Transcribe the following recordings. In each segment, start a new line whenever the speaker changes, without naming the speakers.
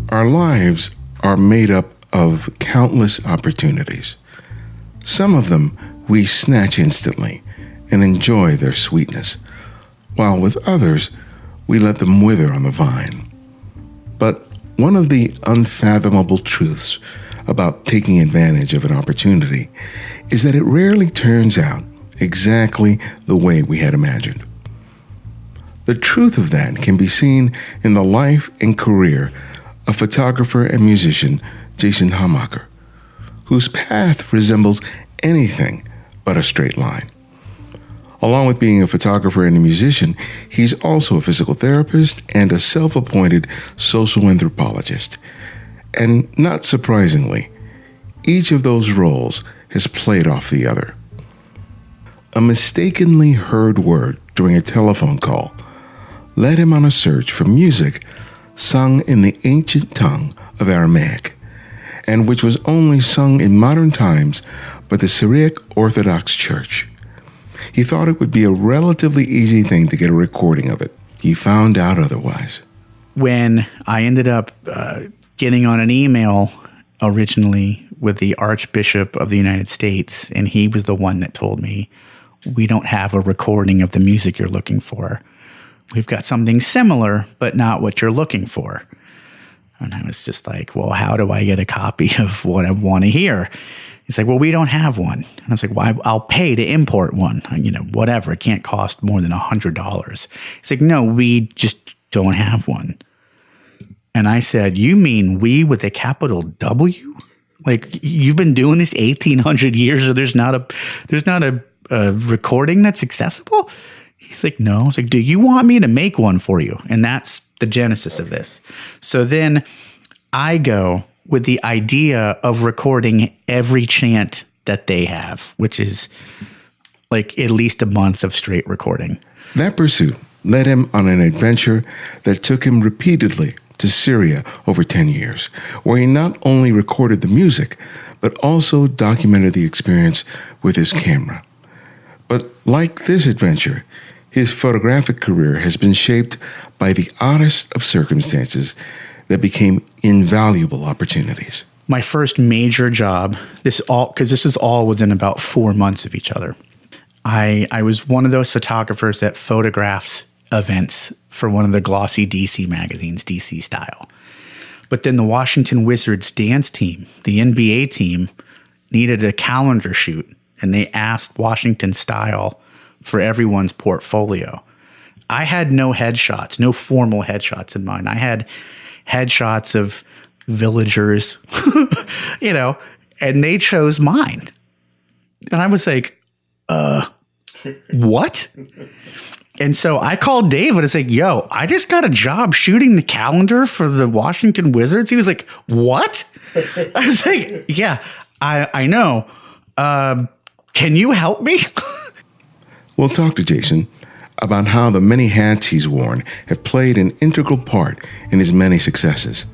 Our lives are made up of countless opportunities. Some of them we snatch instantly and enjoy their sweetness, while with others we let them wither on the vine. But one of the unfathomable truths about taking advantage of an opportunity is that it rarely turns out exactly the way we had imagined. The truth of that can be seen in the life and career of photographer and musician Jason Hamacher, whose path resembles anything but a straight line. Along with being a photographer and a musician, he's also a physical therapist and a self-appointed social anthropologist. And not surprisingly, each of those roles has played off the other. A mistakenly heard word during a telephone call led him on a search for music sung in the ancient tongue of Aramaic, and which was only sung in modern times by the Syriac Orthodox Church. He thought it would be a relatively easy thing to get a recording of it. He found out otherwise.
When I ended up getting on an email originally with the Archbishop of the United States, and he was the one that told me, we don't have a recording of the music you're looking for. We've got something similar, but not what you're looking for. And I was just like, well, how do I get a copy of what I want to hear? He's like, well, we don't have one. And I was like, well, I'll pay to import one. Whatever. It can't cost more than $100. He's like, no, we just don't have one. And I said, you mean we with a capital W? Like, you've been doing this 1,800 years, so there's not a recording that's accessible? He's like, no. I was like, do you want me to make one for you? And that's the genesis of this. So then I go with the idea of recording every chant that they have, which is like at least a month of straight recording.
That pursuit led him on an adventure that took him repeatedly to Syria over 10 years, where he not only recorded the music, but also documented the experience with his camera. But like this adventure, his photographic career has been shaped by the oddest of circumstances that became invaluable opportunities.
My first major job, because this is all within about 4 months of each other. I was one of those photographers that photographs events for one of the glossy DC magazines, DC Style. But then the Washington Wizards dance team, the NBA team, needed a calendar shoot, and they asked Washington Style for everyone's portfolio. I had no headshots, no formal headshots in mind. I had headshots of villagers, and they chose mine. And I was like, what? And so I called Dave and I was like, yo, I just got a job shooting the calendar for the Washington Wizards. He was like, what? I was like, yeah, I know. Can you help me?
We'll talk to Jason about how the many hats he's worn have played an integral part in his many successes,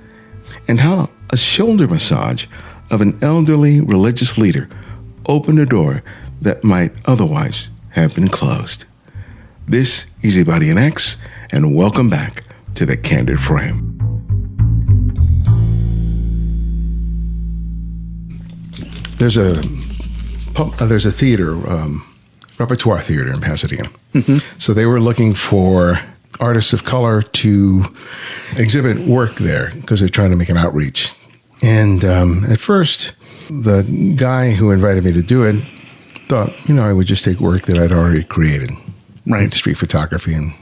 and how a shoulder massage of an elderly religious leader opened a door that might otherwise have been closed. This is Ibadi and X, and welcome back to The Candid Frame. There's a theater, repertoire theater in Pasadena. Mm-hmm. So they were looking for artists of color to exhibit work there because they're trying to make an outreach. And at first, the guy who invited me to do it thought, I would just take work that I'd already created, right? Street photography, and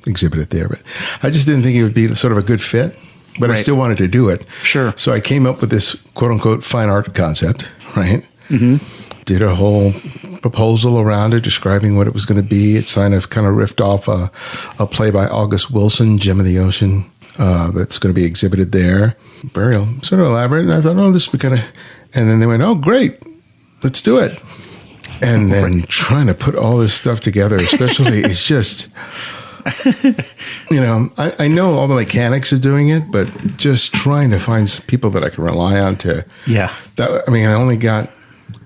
exhibit it there. But I just didn't think it would be sort of a good fit, but right. I still wanted to do it.
Sure.
So I came up with this quote-unquote fine art concept, right?
Mm-hmm.
Did a whole proposal around it, describing what it was going to be. It kind of riffed off a play by August Wilson, Gem of the Ocean, that's going to be exhibited there. Very sort of elaborate. And I thought, this would kind of... And then they went, oh, great, let's do it. And then trying to put all this stuff together, especially, it's just... I know all the mechanics of doing it, but just trying to find people that I can rely on to...
Yeah.
I only got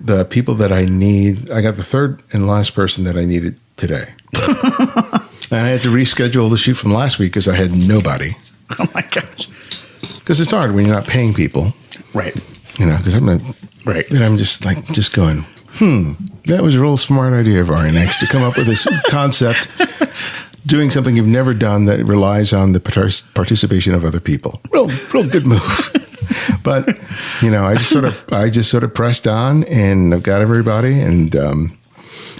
the people that I need. I got the third and last person that I needed today. And I had to reschedule the shoot from last week because I had nobody.
Oh my gosh.
Because it's hard when you're not paying people.
Right.
Because I'm not.
Right.
And I'm just going, that was a real smart idea of RNX to come up with this concept, doing something you've never done that relies on the participation of other people. Real good move. But, I just sort of pressed on, and I've got everybody, and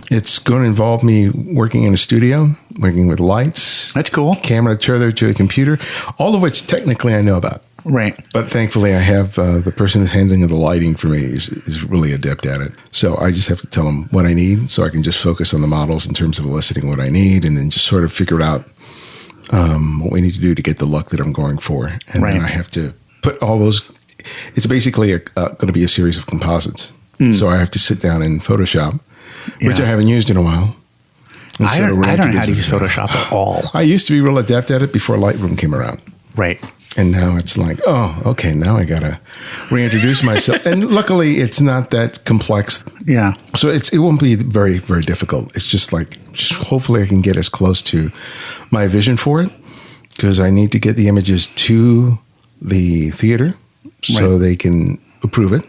it's going to involve me working in a studio, working with lights.
That's cool.
Camera tethered to a computer, all of which technically I know about.
Right.
But thankfully, I have the person who's handling the lighting for me is really adept at it. So I just have to tell them what I need, so I can just focus on the models in terms of eliciting what I need, and then just sort of figure out what we need to do to get the look that I'm going for. And then I have to put all those. It's basically going to be a series of composites. So I have to sit down in Photoshop, which I haven't used in a while.
I don't know how to use Photoshop at all.
I used to be real adept at it before Lightroom came around.
Right.
And now it's like, oh, okay, now I got to reintroduce myself. And luckily, it's not that complex.
Yeah.
So it won't be very, very difficult. It's just hopefully I can get as close to my vision for it, because I need to get the images to the theater so they can approve it.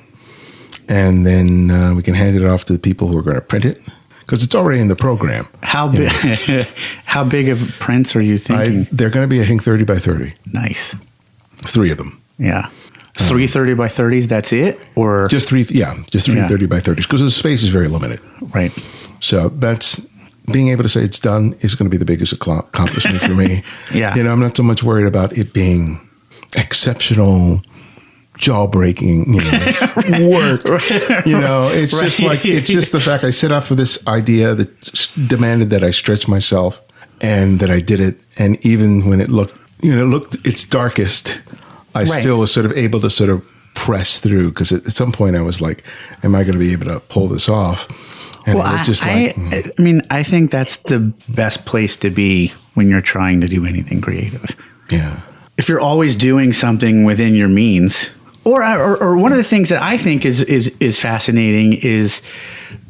And then we can hand it off to the people who are going to print it, because it's already in the program.
How big? How big of prints are you thinking?
They're going to be, I think, 30 by 30.
Nice.
3 of them.
Yeah. 3 30 by 30s, that's it? Or
just 3 30 by 30s, because the space is very limited.
Right.
So that's being able to say it's done is going to be the biggest accomplishment for me.
Yeah.
I'm not so much worried about it being exceptional, jaw-breaking, work. It's just it's just the fact I set out for this idea that demanded that I stretch myself, and that I did it. And even when it looked its darkest, I still was sort of able to sort of press through, because at some point I was like, am I going to be able to pull this off? And it was just
I think that's the best place to be when you're trying to do anything creative.
Yeah.
If you're always doing something within your means, or one of the things that I think is fascinating is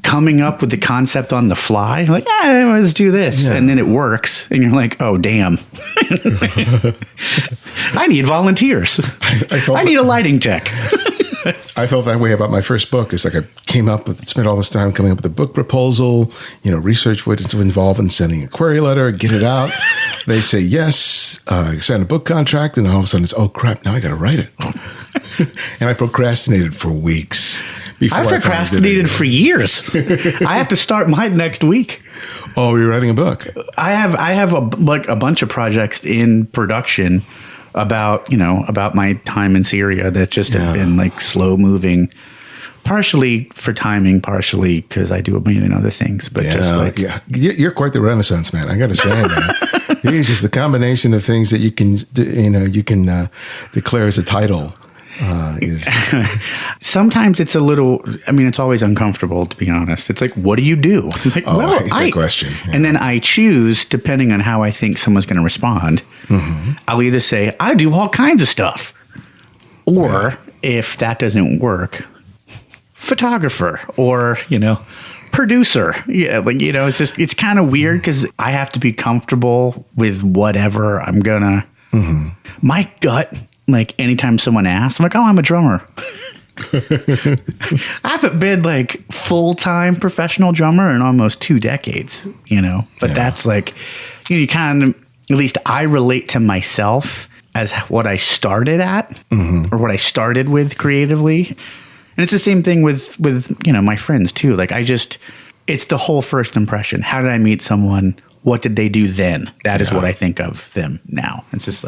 coming up with the concept on the fly. Like, let's do this. Yeah. And then it works. And you're like, oh, damn. I need volunteers. I need a lighting tech.
I felt that way about my first book. It's like I spent all this time coming up with a book proposal, research what it's involved in sending a query letter, get it out. They say yes, sign a book contract, and all of a sudden it's, oh crap, now I got to write it. And I procrastinated for weeks.
I procrastinated for years. I have to start mine next week.
Oh, you're writing a book?
I have a bunch of projects in production about my time in Syria that just have been slow moving, partially for timing, partially because I do a million other things. But you're quite the Renaissance man. I got to say, man, it's just the combination of things that you can declare as a title. Sometimes it's a little, it's always uncomfortable, to be honest. It's like, what do you do? It's like,
great question. Yeah.
And then I choose, depending on how I think someone's going to respond, I'll either say, I do all kinds of stuff. Or if that doesn't work, photographer or, producer. Yeah. It's kind of weird because I have to be comfortable with whatever I'm going to, my gut. Anytime someone asks, I'm like, oh, I'm a drummer. I haven't been full-time professional drummer in almost 2 decades, but that's you kind of, at least I relate to myself as what I started at or what I started with creatively. And it's the same thing with my friends too. It's the whole first impression. How did I meet someone? What did they do then? That is what I think of them now. It's just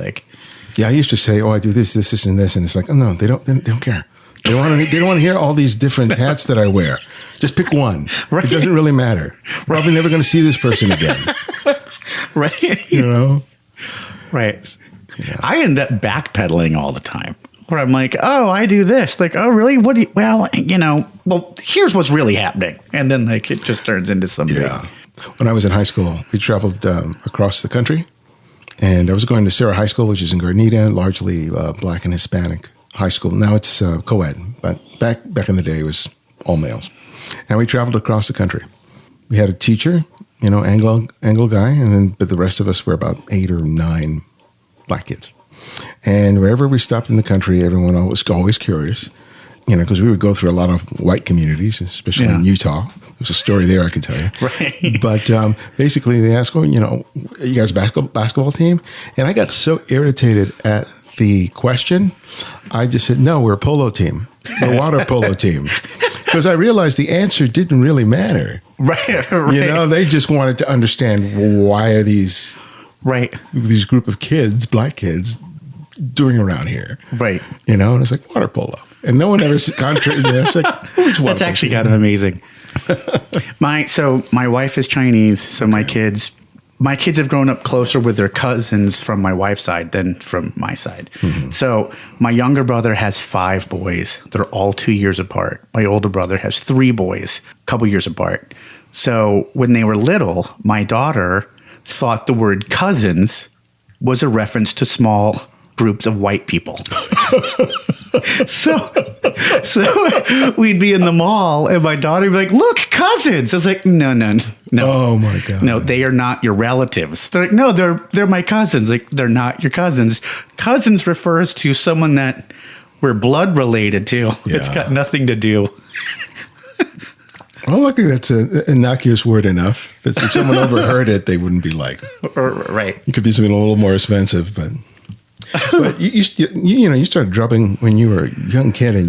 I used to say, "Oh, I do this, this, and this," and it's like, "Oh no, they don't care. They don't want to hear all these different hats that I wear. Just pick one. Right. It doesn't really matter. Probably never going to see this person again."
Right. Right. I end up backpedaling all the time. Where I'm like, "Oh, I do this." Oh, really? What do you? Well, here's what's really happening, and then it just turns into something.
Yeah. When I was in high school, we traveled across the country. And I was going to Syria High School, which is in Grenada, largely black and Hispanic high school. Now it's co-ed, but back in the day, it was all males. And we traveled across the country. We had a teacher, Anglo guy, but the rest of us were about 8 or 9 black kids. And wherever we stopped in the country, everyone was always curious, because we would go through a lot of white communities, especially in Utah. There's a story there I can tell you.
Right.
But basically they asked, are you guys a basketball team? And I got so irritated at the question, I just said, no, we're a polo team. We're a water polo team. Because I realized the answer didn't really matter.
Right.
They just wanted to understand, why are these group of kids, black kids, doing around here?
Right.
And it's like water polo. And no one ever contrary. It's like, which water
That's actually
polo?
kind of amazing. My wife is Chinese, so my kids have grown up closer with their cousins from my wife's side than from my side. Mm-hmm. So my younger brother has 5 boys. They're all 2 years apart. My older brother has 3 boys, a couple years apart. So when they were little, my daughter thought the word cousins was a reference to small groups of white people. So we'd be in the mall and my daughter would be like, look, cousins. I was like, no.
Oh my God.
No, they are not your relatives. They're like, no, they're my cousins. Like, they're not your cousins. Cousins refers to someone that we're blood related to. Yeah. It's got nothing to do.
Well, luckily that's an innocuous word enough that if someone overheard it, they wouldn't be like,
right.
It could be something a little more offensive, but you started drumming when you were a young kid, and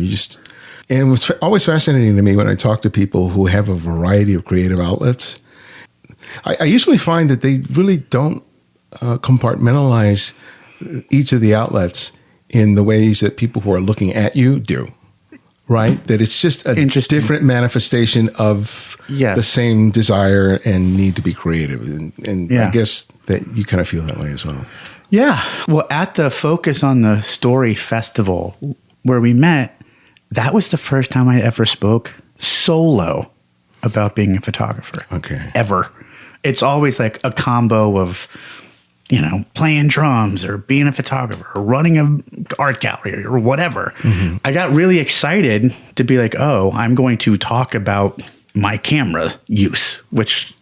and it was always fascinating to me when I talk to people who have a variety of creative outlets. I usually find that they really don't compartmentalize each of the outlets in the ways that people who are looking at you do. Right? That it's just a different manifestation of the same desire and need to be creative. And I guess that you kind of feel that way as well.
Yeah. Well, at the Focus on the Story Festival where we met, that was the first time I ever spoke solo about being a photographer.
Okay.
Ever. It's always like a combo of, playing drums or being a photographer or running an art gallery or whatever. Mm-hmm. I got really excited to be like, oh, I'm going to talk about my camera use, which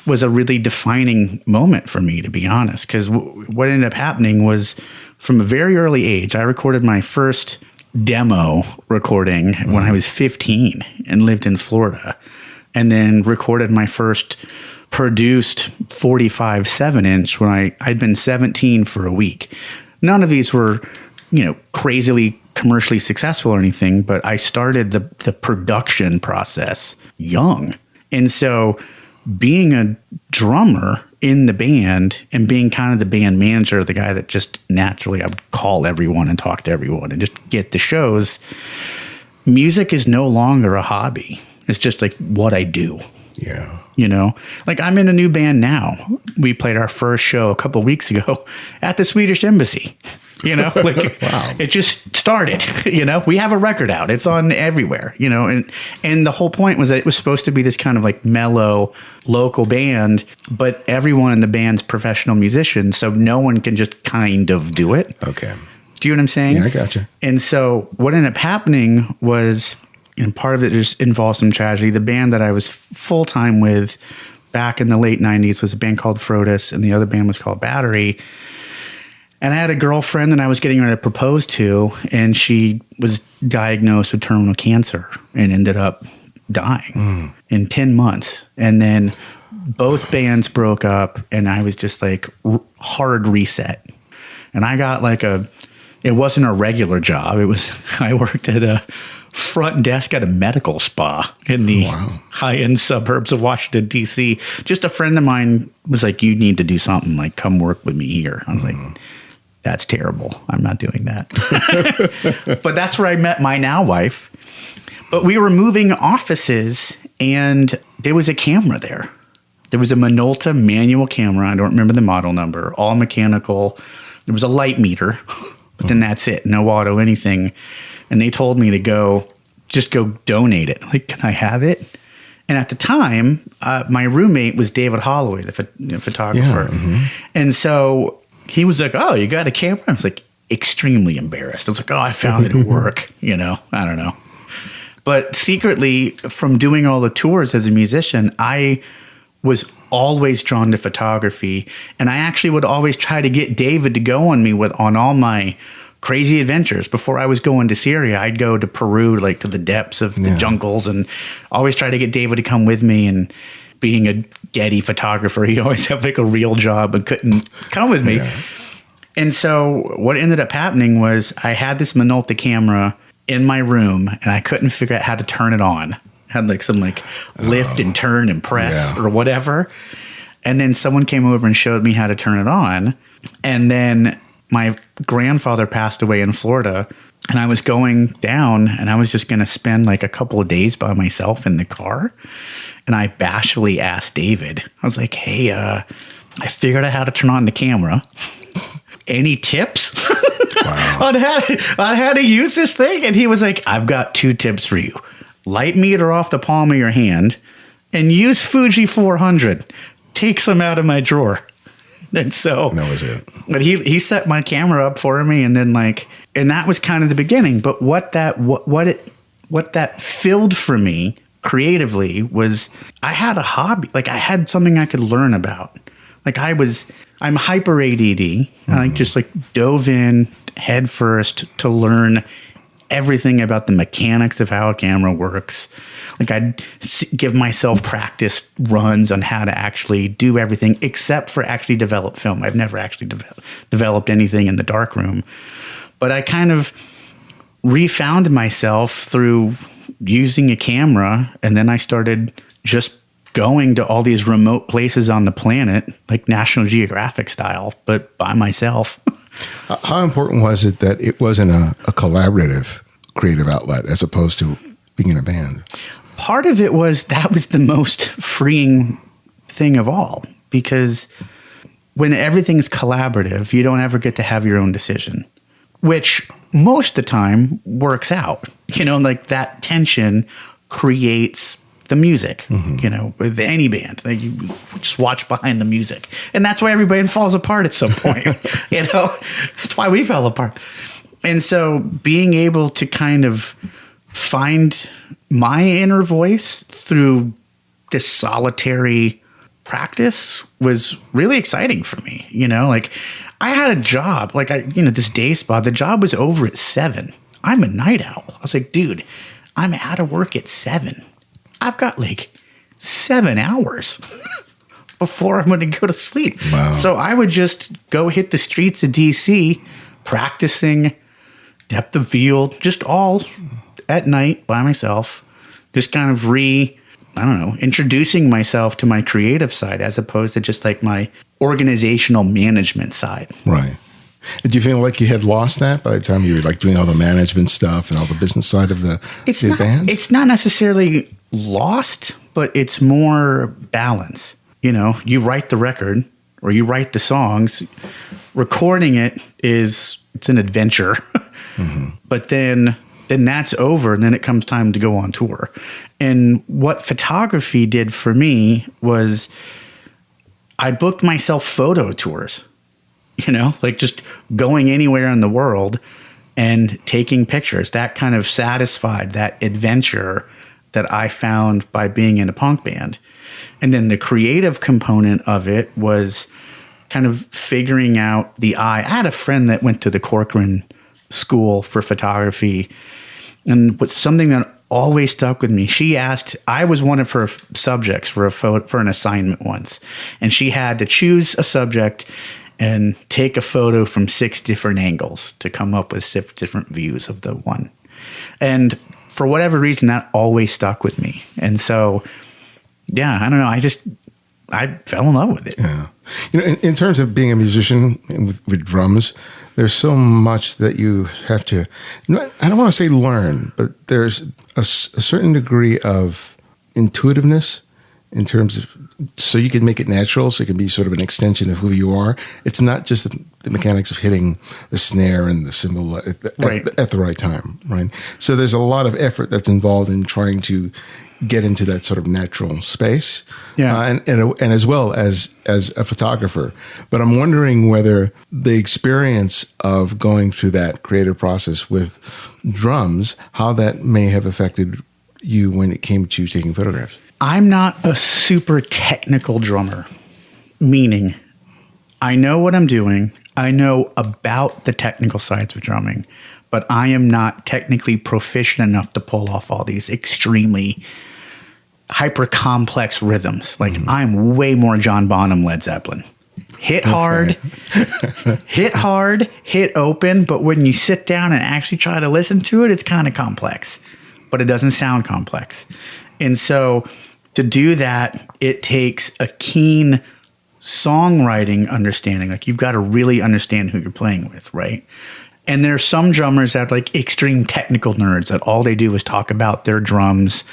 was a really defining moment for me, to be honest. Because what ended up happening was, from a very early age, I recorded my first demo recording when I was 15 and lived in Florida, and then recorded my first produced 45 7-inch when I'd been 17 for a week. None of these were, crazily commercially successful or anything, but I started the production process young. And so being a drummer in the band and being kind of the band manager, the guy that just naturally I would call everyone and talk to everyone and just get the shows, music is no longer a hobby. It's just like what I do.
Yeah.
Like I'm in a new band now. We played our first show a couple of weeks ago at the Swedish Embassy. Wow. It just started, we have a record out. It's on everywhere, and the whole point was that it was supposed to be this kind of like mellow local band, but everyone in the band's professional musicians. So no one can just kind of do it.
Okay.
Do you know what I'm saying?
Yeah, I gotcha.
And so what ended up happening was, and part of it just involved some tragedy. The band that I was full-time with back in the late 90s was a band called Frodis, and the other band was called Battery. And I had a girlfriend that I was getting ready to propose to, and she was diagnosed with terminal cancer and ended up dying in 10 months. And then both bands broke up, and I was just like hard reset. And I got it wasn't a regular job. I worked at a front desk at a medical spa in the high-end suburbs of Washington, D.C. Just a friend of mine was like, you need to do something, like come work with me here. I was like, that's terrible. I'm not doing that. But that's where I met my now wife. But we were moving offices, and there was a camera there. There was a Minolta manual camera. I don't remember the model number. All mechanical. There was a light meter, but then that's it. No auto, anything. And they told me to just go donate it. Like, can I have it? And at the time, my roommate was David Holloway, the photographer. Yeah, and so he was like, oh, you got a camera? I was like, extremely embarrassed. I was like, oh, I found it at work. I don't know. But secretly, from doing all the tours as a musician, I was always drawn to photography, and I actually would always try to get David to go on all my crazy adventures. Before I was going to Syria, I'd go to Peru, like to the depths of the jungles, and always try to get David to come with me. And being a Getty photographer, he always had like a real job and couldn't come with me. Yeah. And so what ended up happening was I had this Minolta camera in my room, and I couldn't figure out how to turn it on. Had like some lift and turn and press or whatever. And then someone came over and showed me how to turn it on. And then my grandfather passed away in Florida, and I was going down, and I was just going to spend like a couple of days by myself in the car. And I bashfully asked David, I was like, hey, I figured out how to turn on the camera. Any tips on how to use this thing? And he was like, I've got 2 tips for you. Light meter off the palm of your hand and use Fuji 400. Take some out of my drawer. And so
that was it.
But he set my camera up for me, and then and that was kind of the beginning. But what that filled for me creatively was I had a hobby. Like I had something I could learn about. Like I'm hyper ADD. I just dove in head first to learn everything about the mechanics of how a camera works. Like I'd give myself practice runs on how to actually do everything except for actually develop film. I've never actually developed anything in the darkroom. But I kind of refound myself through using a camera, and then I started just going to all these remote places on the planet, like National Geographic style, but by myself.
How important was it that it wasn't a collaborative creative outlet as opposed to being in a band?
Part of it was that was the most freeing thing of all, because when everything's collaborative, you don't ever get to have your own decision, which most of the time works out. That tension creates the music, with any band. You just watch behind the music. And that's why everybody falls apart at some point. That's why we fell apart. And so being able to kind of find my inner voice through this solitary practice was really exciting for me. I had a job, this day spa, the job was over at 7. I'm a night owl. I was like, dude, I'm out of work at 7. I've got 7 hours before I'm going to go to sleep.
Wow.
So I would just go hit the streets of DC practicing depth of field, just all at night by myself, just kind of introducing myself to my creative side as opposed to just my organizational management side.
Right. Did you feel like you had lost that by the time you were doing all the management stuff and all the business side of the band?
It's not necessarily lost, but it's more balance. You write the record or you write the songs. Recording it's an adventure. But then that's over, and then it comes time to go on tour. And what photography did for me was I booked myself photo tours. Just going anywhere in the world and taking pictures. That kind of satisfied that adventure that I found by being in a punk band. And then the creative component of it was kind of figuring out the eye. I had a friend that went to the Corcoran School for photography, and what's something that always stuck with me. She asked, I was one of her subjects for an assignment once, and she had to choose a subject and take a photo from 6 different angles to come up with 6 different views of the one. And for whatever reason, that always stuck with me. And so, yeah, I don't know. I fell in love with it.
Yeah. In terms of being a musician with drums, there's so much that you have to, I don't want to say learn, but there's a certain degree of intuitiveness in terms of, so you can make it natural, so it can be sort of an extension of who you are. It's not just the mechanics of hitting the snare and the cymbal at the right time, right? So there's a lot of effort that's involved in trying to get into that sort of natural space, and as well as a photographer. But I'm wondering whether the experience of going through that creative process with drums, how that may have affected you when it came to taking photographs.
I'm not a super technical drummer, meaning I know what I'm doing. I know about the technical sides of drumming, but I am not technically proficient enough to pull off all these extremely hyper complex rhythms. Like I'm way more John Bonham, Led Zeppelin. Hit hard, hit open. But when you sit down and actually try to listen to it, it's kind of complex, but it doesn't sound complex. And so to do that, it takes a keen songwriting understanding. Like you've got to really understand who you're playing with, right? And there's some drummers that are like extreme technical nerds that all they do is talk about their drums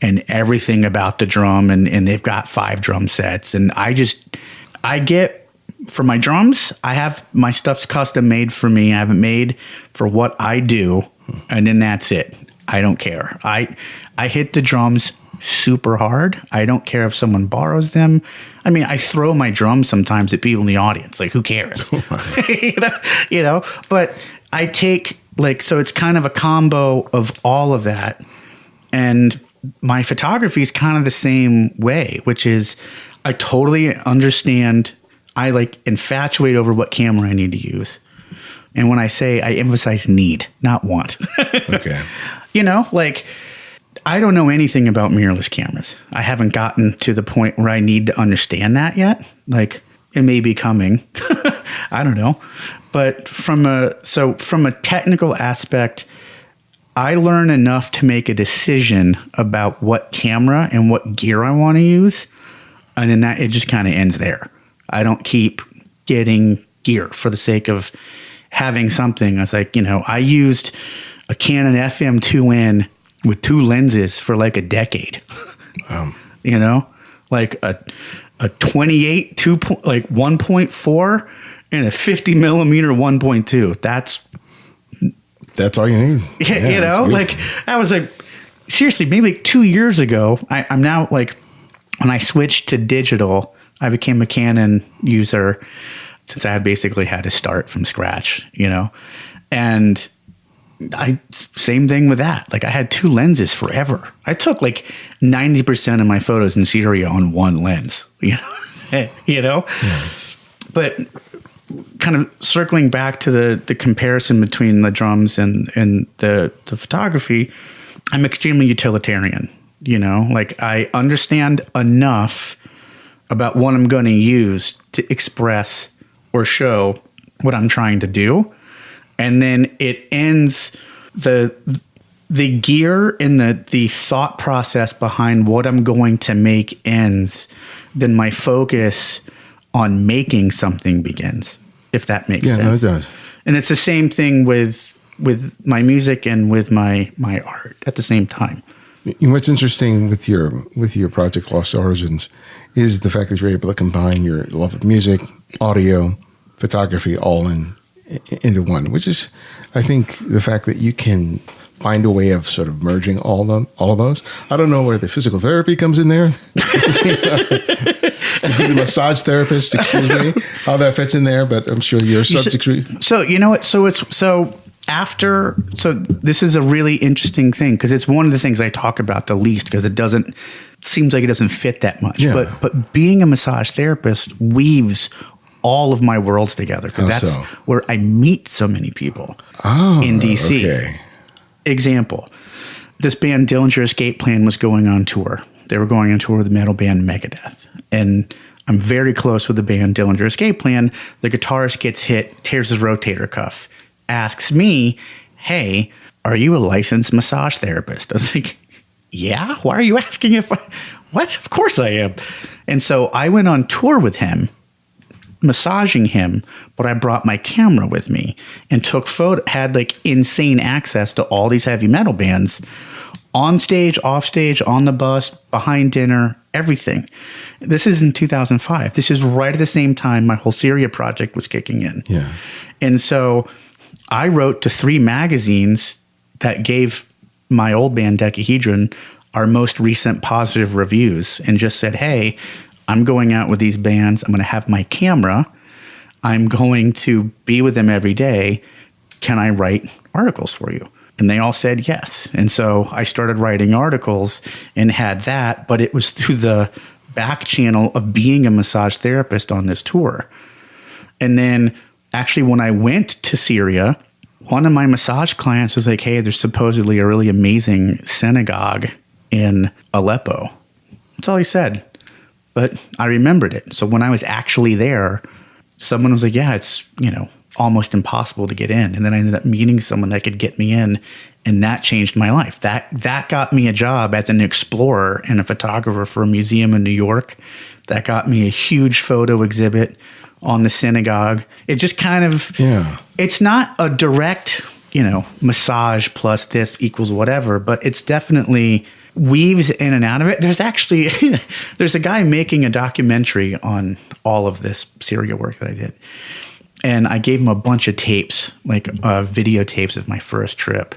and everything about the drum, and they've got 5 drum sets. And I get, for my drums, I have my stuff's custom made for me. I have it made for what I do, and then that's it. I don't care. I hit the drums super hard. I don't care if someone borrows them. I mean, I throw my drums sometimes at people in the audience. Like, who cares? you know, but I take so it's kind of a combo of all of that. And my photography is kind of the same way, which is I totally understand. I infatuate over what camera I need to use. And when I say, I emphasize need, not want.
Okay.
You know, I don't know anything about mirrorless cameras. I haven't gotten to the point where I need to understand that yet. It may be coming. I don't know. But from a technical aspect, I learn enough to make a decision about what camera and what gear I want to use. And then it just kind of ends there. I don't keep getting gear for the sake of having something. I was I used a Canon FM2N with 2 lenses for a decade. You know, a 28 1.4 and a 50 millimeter 1.2.
That's all you need.
Yeah, you know, I was seriously, maybe 2 years ago. I'm now when I switched to digital, I became a Canon user since I basically had to start from scratch, you know, and same thing with that. I had 2 lenses forever. I took 90% of my photos in Syria on 1 lens, you know, Yeah. But kind of circling back to the comparison between the drums and the photography, I'm extremely utilitarian, you know, I understand enough about what I'm going to use to express or show what I'm trying to do. And then it ends the gear and the thought process behind what I'm going to make ends. Then my focus on making something begins, if that makes sense. Yeah, no, it does. And it's the same thing with my music and with my art at the same time.
What's interesting with your project Lost Origins is the fact that you're able to combine your love of music, audio, photography all into one, which is, I think, the fact that you can find a way of sort of merging all of those. I don't know where the physical therapy comes in there. The massage therapist, excuse me, how that fits in there, but I'm sure your subject.
So you know what? So this is a really interesting thing because it's one of the things I talk about the least because seems like it doesn't fit that much. Yeah. But being a massage therapist weaves all of my worlds together because that's where I meet so many people in DC. Okay. Example, this band Dillinger Escape Plan was going on tour. They were going on tour with the metal band Megadeth. And I'm very close with the band Dillinger Escape Plan. The guitarist gets hit, tears his rotator cuff, asks me, hey, are you a licensed massage therapist? I was like, yeah, why are you asking what? Of course I am. And so I went on tour with him, massaging him, but I brought my camera with me and had insane access to all these heavy metal bands on stage, off stage, on the bus, behind dinner, everything. This is in 2005. This is right at the same time my whole Syria project was kicking in.
Yeah.
And so I wrote to 3 magazines that gave my old band Decahedron our most recent positive reviews and just said, hey, I'm going out with these bands. I'm going to have my camera. I'm going to be with them every day. Can I write articles for you? And they all said yes. And so I started writing articles and had that, but it was through the back channel of being a massage therapist on this tour. And then actually when I went to Syria, one of my massage clients was like, hey, there's supposedly a really amazing synagogue in Aleppo. That's all he said. But I remembered it. So when I was actually there, someone was like, yeah, it's, almost impossible to get in. And then I ended up meeting someone that could get me in, and that changed my life. That got me a job as an explorer and a photographer for a museum in New York. That got me a huge photo exhibit on the synagogue. It just kind of, it's not a direct, massage plus this equals whatever, but it's definitely weaves in and out of it. There's actually, there's a guy making a documentary on all of this Syria work that I did. And I gave him a bunch of tapes, like videotapes of my first trip.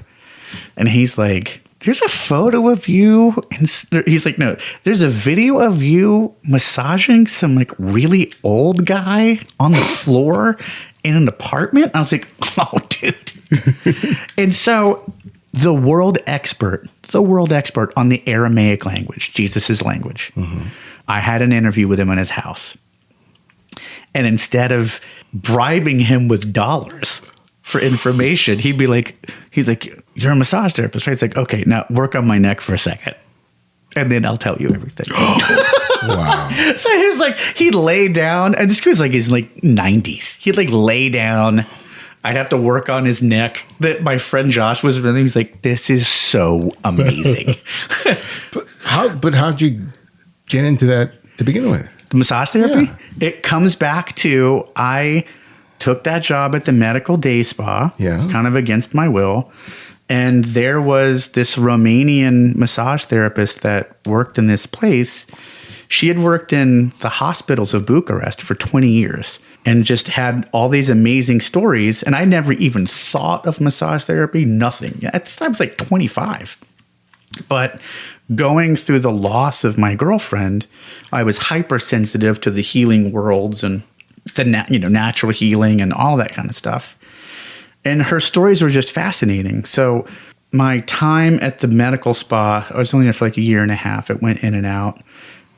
And he's like, there's a photo of you. And he's like, no, there's a video of you massaging some like really old guy on the floor in an apartment. I was like, oh, dude. And so the world expert on the Aramaic language, Jesus's language, I had an interview with him in his house. And instead of bribing him with dollars for information, he's like, you're a massage therapist, right? It's like, okay, now work on my neck for a second, and then I'll tell you everything.
Wow.
So he was like, he'd lay down, and this guy was like his like 90s. He'd like lay down. I'd have to work on his neck. That my friend Josh was with him. He's like, this is so amazing.
But how'd you get into that to begin with?
Massage therapy?
Yeah.
It comes back to I took that job at the medical day spa, kind of against my will. And there was this Romanian massage therapist that worked in this place. She had worked in the hospitals of Bucharest for 20 years and just had all these amazing stories. And I never even thought of massage therapy, nothing. At this time, I was like 25. But going through the loss of my girlfriend, I was hypersensitive to the healing worlds and the natural healing and all that kind of stuff. And her stories were just fascinating. So my time at the medical spa, I was only there for like a year and a half. It went in and out.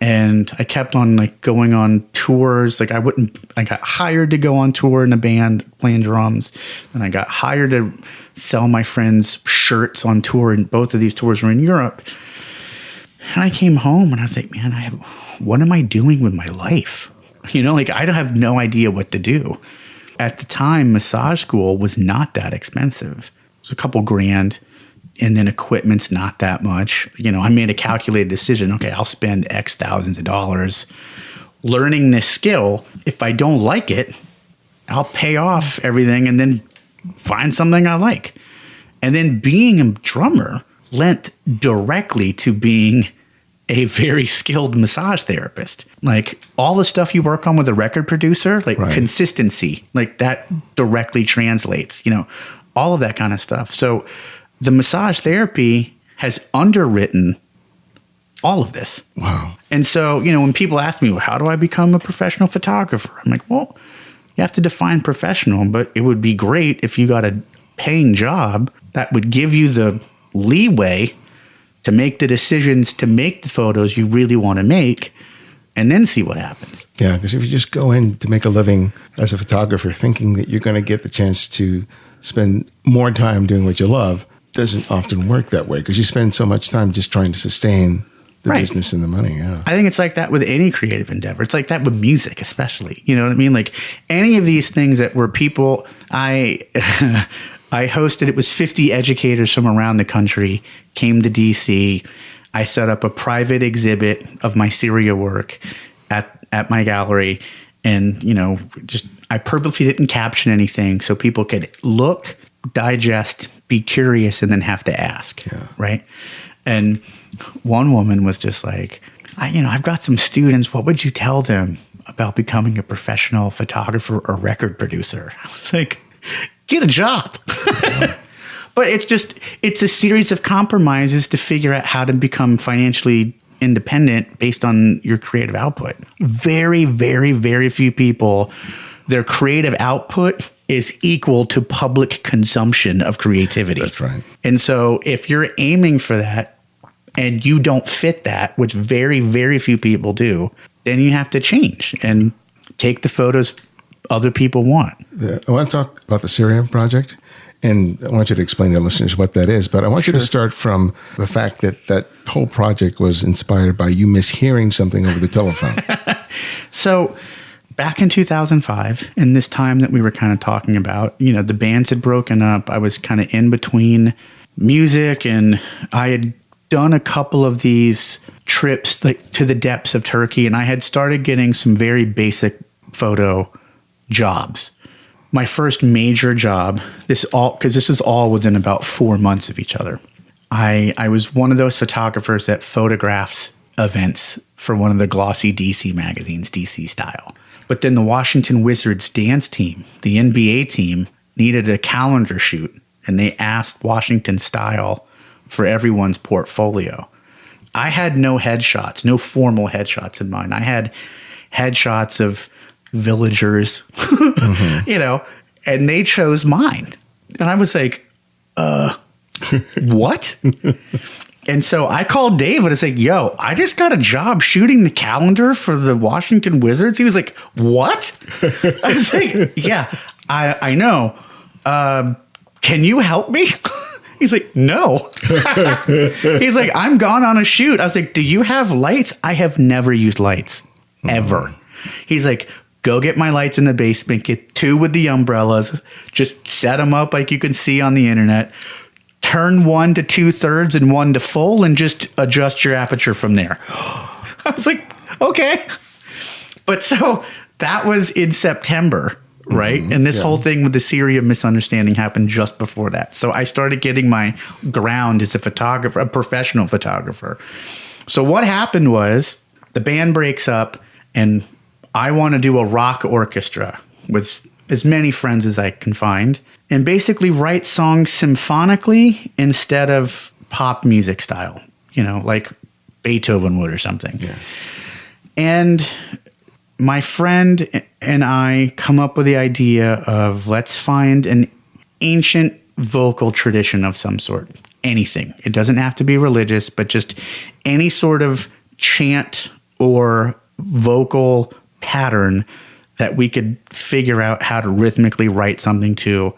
And I kept on like going on tours. Like I got hired to go on tour in a band playing drums. And I got hired to sell my friends shirts on tour. And both of these tours were in Europe. And I came home and I was like, man, what am I doing with my life? Like I have no idea what to do. At the time, massage school was not that expensive. It was a couple grand. And then equipment's not that much. I made a calculated decision. Okay, I'll spend X thousands of dollars learning this skill. If I don't like it, I'll pay off everything and then find something I like. And then being a drummer lent directly to being a very skilled massage therapist. Like all the stuff you work on with a record producer, like consistency, like that directly translates, all of that kind of stuff. So the massage therapy has underwritten all of this.
Wow.
And so, when people ask me, well, how do I become a professional photographer? I'm like, well, you have to define professional, but it would be great if you got a paying job that would give you the leeway to make the decisions to make the photos you really want to make and then see what happens.
Yeah, because if you just go in to make a living as a photographer thinking that you're going to get the chance to spend more time doing what you love, doesn't often work that way because you spend so much time just trying to sustain the business and the money. Yeah.
I think it's like that with any creative endeavor. It's like that with music, especially. You know what I mean? Like any of these things that were people, I hosted, it was 50 educators from around the country came to DC. I set up a private exhibit of my Syria work at my gallery. And, I purposely didn't caption anything so people could look, digest, be curious, and then have to ask.
Yeah.
Right. And one woman was just like, I've got some students. What would you tell them about becoming a professional photographer or record producer? I was like, get a job. But it's a series of compromises to figure out how to become financially independent based on your creative output. Very, very, very few people, their creative output is equal to public consumption of creativity.
That's right.
And so if you're aiming for that and you don't fit that, which very, very few people do, then you have to change and take the photos other people want.
I want to talk about the Syrian Project, and I want you to explain to listeners what that is. But I want you to start from the fact that that whole project was inspired by you mishearing something over the telephone.
So back in 2005, in this time that we were kind of talking about, you know, the bands had broken up. I was kind of in between music, and I had done a couple of these trips like to the depths of Turkey, and I had started getting some very basic photo jobs. My first major job, because this is all within about 4 months of each other. I was one of those photographers that photographs events for one of the glossy DC magazines, DC Style. But then the Washington Wizards dance team, the NBA team, needed a calendar shoot, and they asked Washington Style for everyone's portfolio. I had no headshots, no formal headshots in mind. I had headshots of villagers, you know, and they chose mine. And I was like, what? And so I called Dave and I said, yo, I just got a job shooting the calendar for the Washington Wizards. He was like, what? I was like, yeah, I know. Can you help me? He's like, no. He's like, I'm gone on a shoot. I was like, do you have lights? I have never used lights, ever. He's like, go get my lights in the basement, get 2 with the umbrellas, just set them up like you can see on the internet, turn 1 to 2/3 and 1 to full, and just adjust your aperture from there. I was like, okay. But so that was in September, right? And this whole thing with the Syria misunderstanding happened just before that. So I started getting my ground as a photographer, a professional photographer. So what happened was the band breaks up, and I want to do a rock orchestra with as many friends as I can find and basically write songs symphonically instead of pop music style, you know, like Beethoven would or something. Yeah. And my friend and I come up with the idea of let's find an ancient vocal tradition of some sort. Anything. It doesn't have to be religious, but just any sort of chant or vocal pattern that we could figure out how to rhythmically write something to.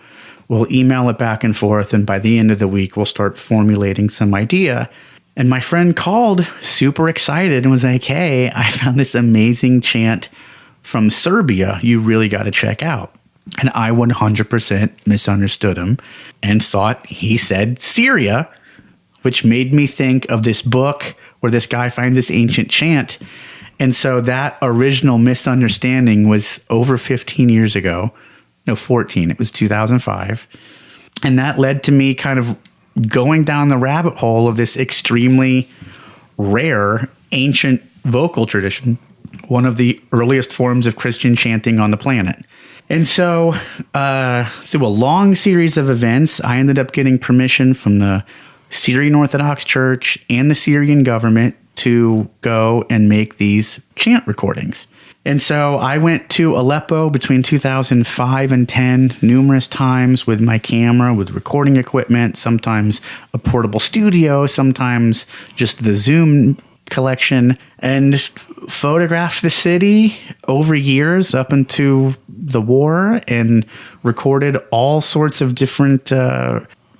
We'll email it back and forth, and by the end of the week, we'll start formulating some idea. And my friend called super excited and was like, hey, I found this amazing chant from Serbia you really got to check out. And I 100% misunderstood him and thought he said Syria, which made me think of this book where this guy finds this ancient chant. And so that original misunderstanding was over 15 years ago. No, 14. It was 2005. And that led to me kind of going down the rabbit hole of this extremely rare ancient vocal tradition, one of the earliest forms of Christian chanting on the planet. And so through a long series of events, I ended up getting permission from the Syrian Orthodox Church and the Syrian government to go and make these chant recordings. And so I went to Aleppo between 2005 and 10 numerous times with my camera, with recording equipment, sometimes a portable studio, sometimes just the Zoom collection, and photographed the city over years up into the war and recorded all sorts of different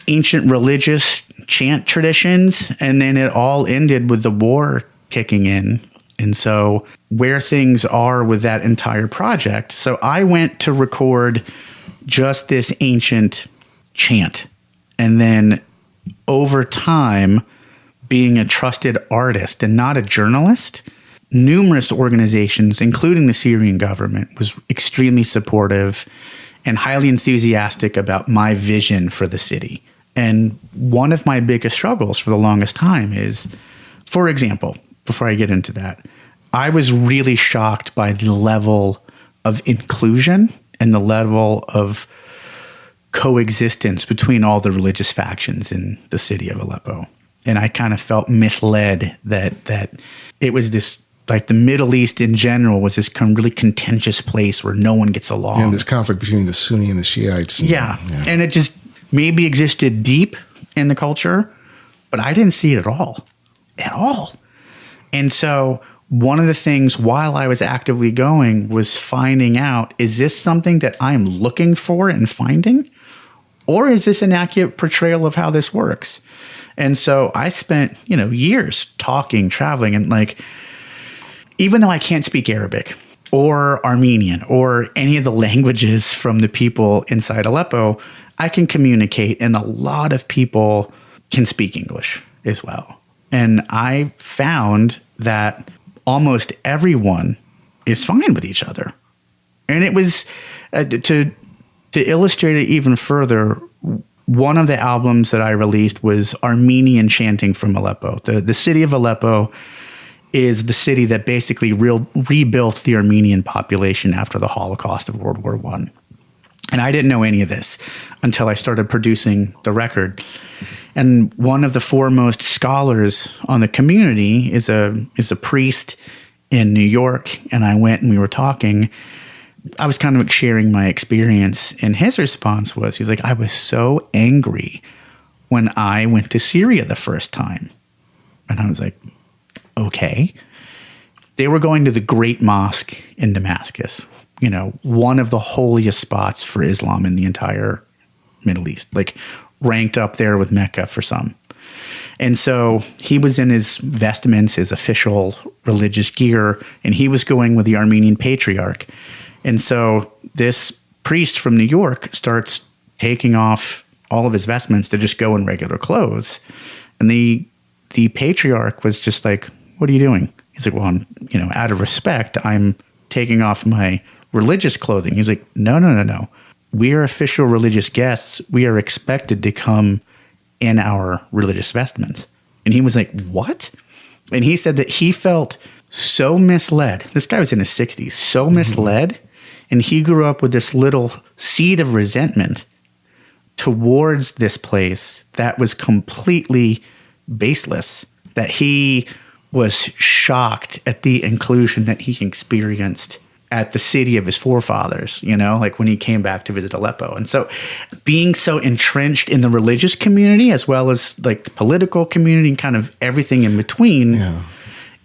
ancient religious chant traditions, and then it all ended with the war kicking in. And so where things are with that entire project, so I went to record just this ancient chant, and then over time, being a trusted artist and not a journalist, numerous organizations, including the Syrian government, was extremely supportive and highly enthusiastic about my vision for the city. And one of my biggest struggles for the longest time is, for example, before I get into that, I was really shocked by the level of inclusion and the level of coexistence between all the religious factions in the city of Aleppo. And I kind of felt misled that it was this like the Middle East in general was this really contentious place where no one gets along.
And this conflict between the Sunni and the Shiites.
Yeah. And it just maybe existed deep in the culture, but I didn't see it at all. At all. And so one of the things while I was actively going was finding out, is this something that I'm looking for and finding? Or is this an accurate portrayal of how this works? And so I spent, years talking, traveling, and like, even though I can't speak Arabic or Armenian or any of the languages from the people inside Aleppo, I can communicate, and a lot of people can speak English as well. And I found that almost everyone is fine with each other. And it was, to illustrate it even further, one of the albums that I released was Armenian chanting from Aleppo. The city of Aleppo is the city that basically rebuilt the Armenian population after the Holocaust of World War I. And I didn't know any of this until I started producing the record. And one of the foremost scholars on the community is a priest in New York. And I went and we were talking. I was kind of sharing my experience. And his response was, he was like, I was so angry when I went to Syria the first time. And I was like, okay. They were going to the Great Mosque in Damascus, one of the holiest spots for Islam in the entire Middle East, like ranked up there with Mecca for some. And so he was in his vestments, his official religious gear, and he was going with the Armenian patriarch. And so this priest from New York starts taking off all of his vestments to just go in regular clothes. And the patriarch was just like, what are you doing? He's like, well, I'm, out of respect, I'm taking off my religious clothing. He's like, no. We are official religious guests. We are expected to come in our religious vestments. And he was like, what? And he said that he felt so misled. This guy was in his 60s, so misled. And he grew up with this little seed of resentment towards this place that was completely baseless, that he was shocked at the inclusion that he experienced at the city of his forefathers, like when he came back to visit Aleppo. And so being so entrenched in the religious community as well as like the political community and kind of everything in between,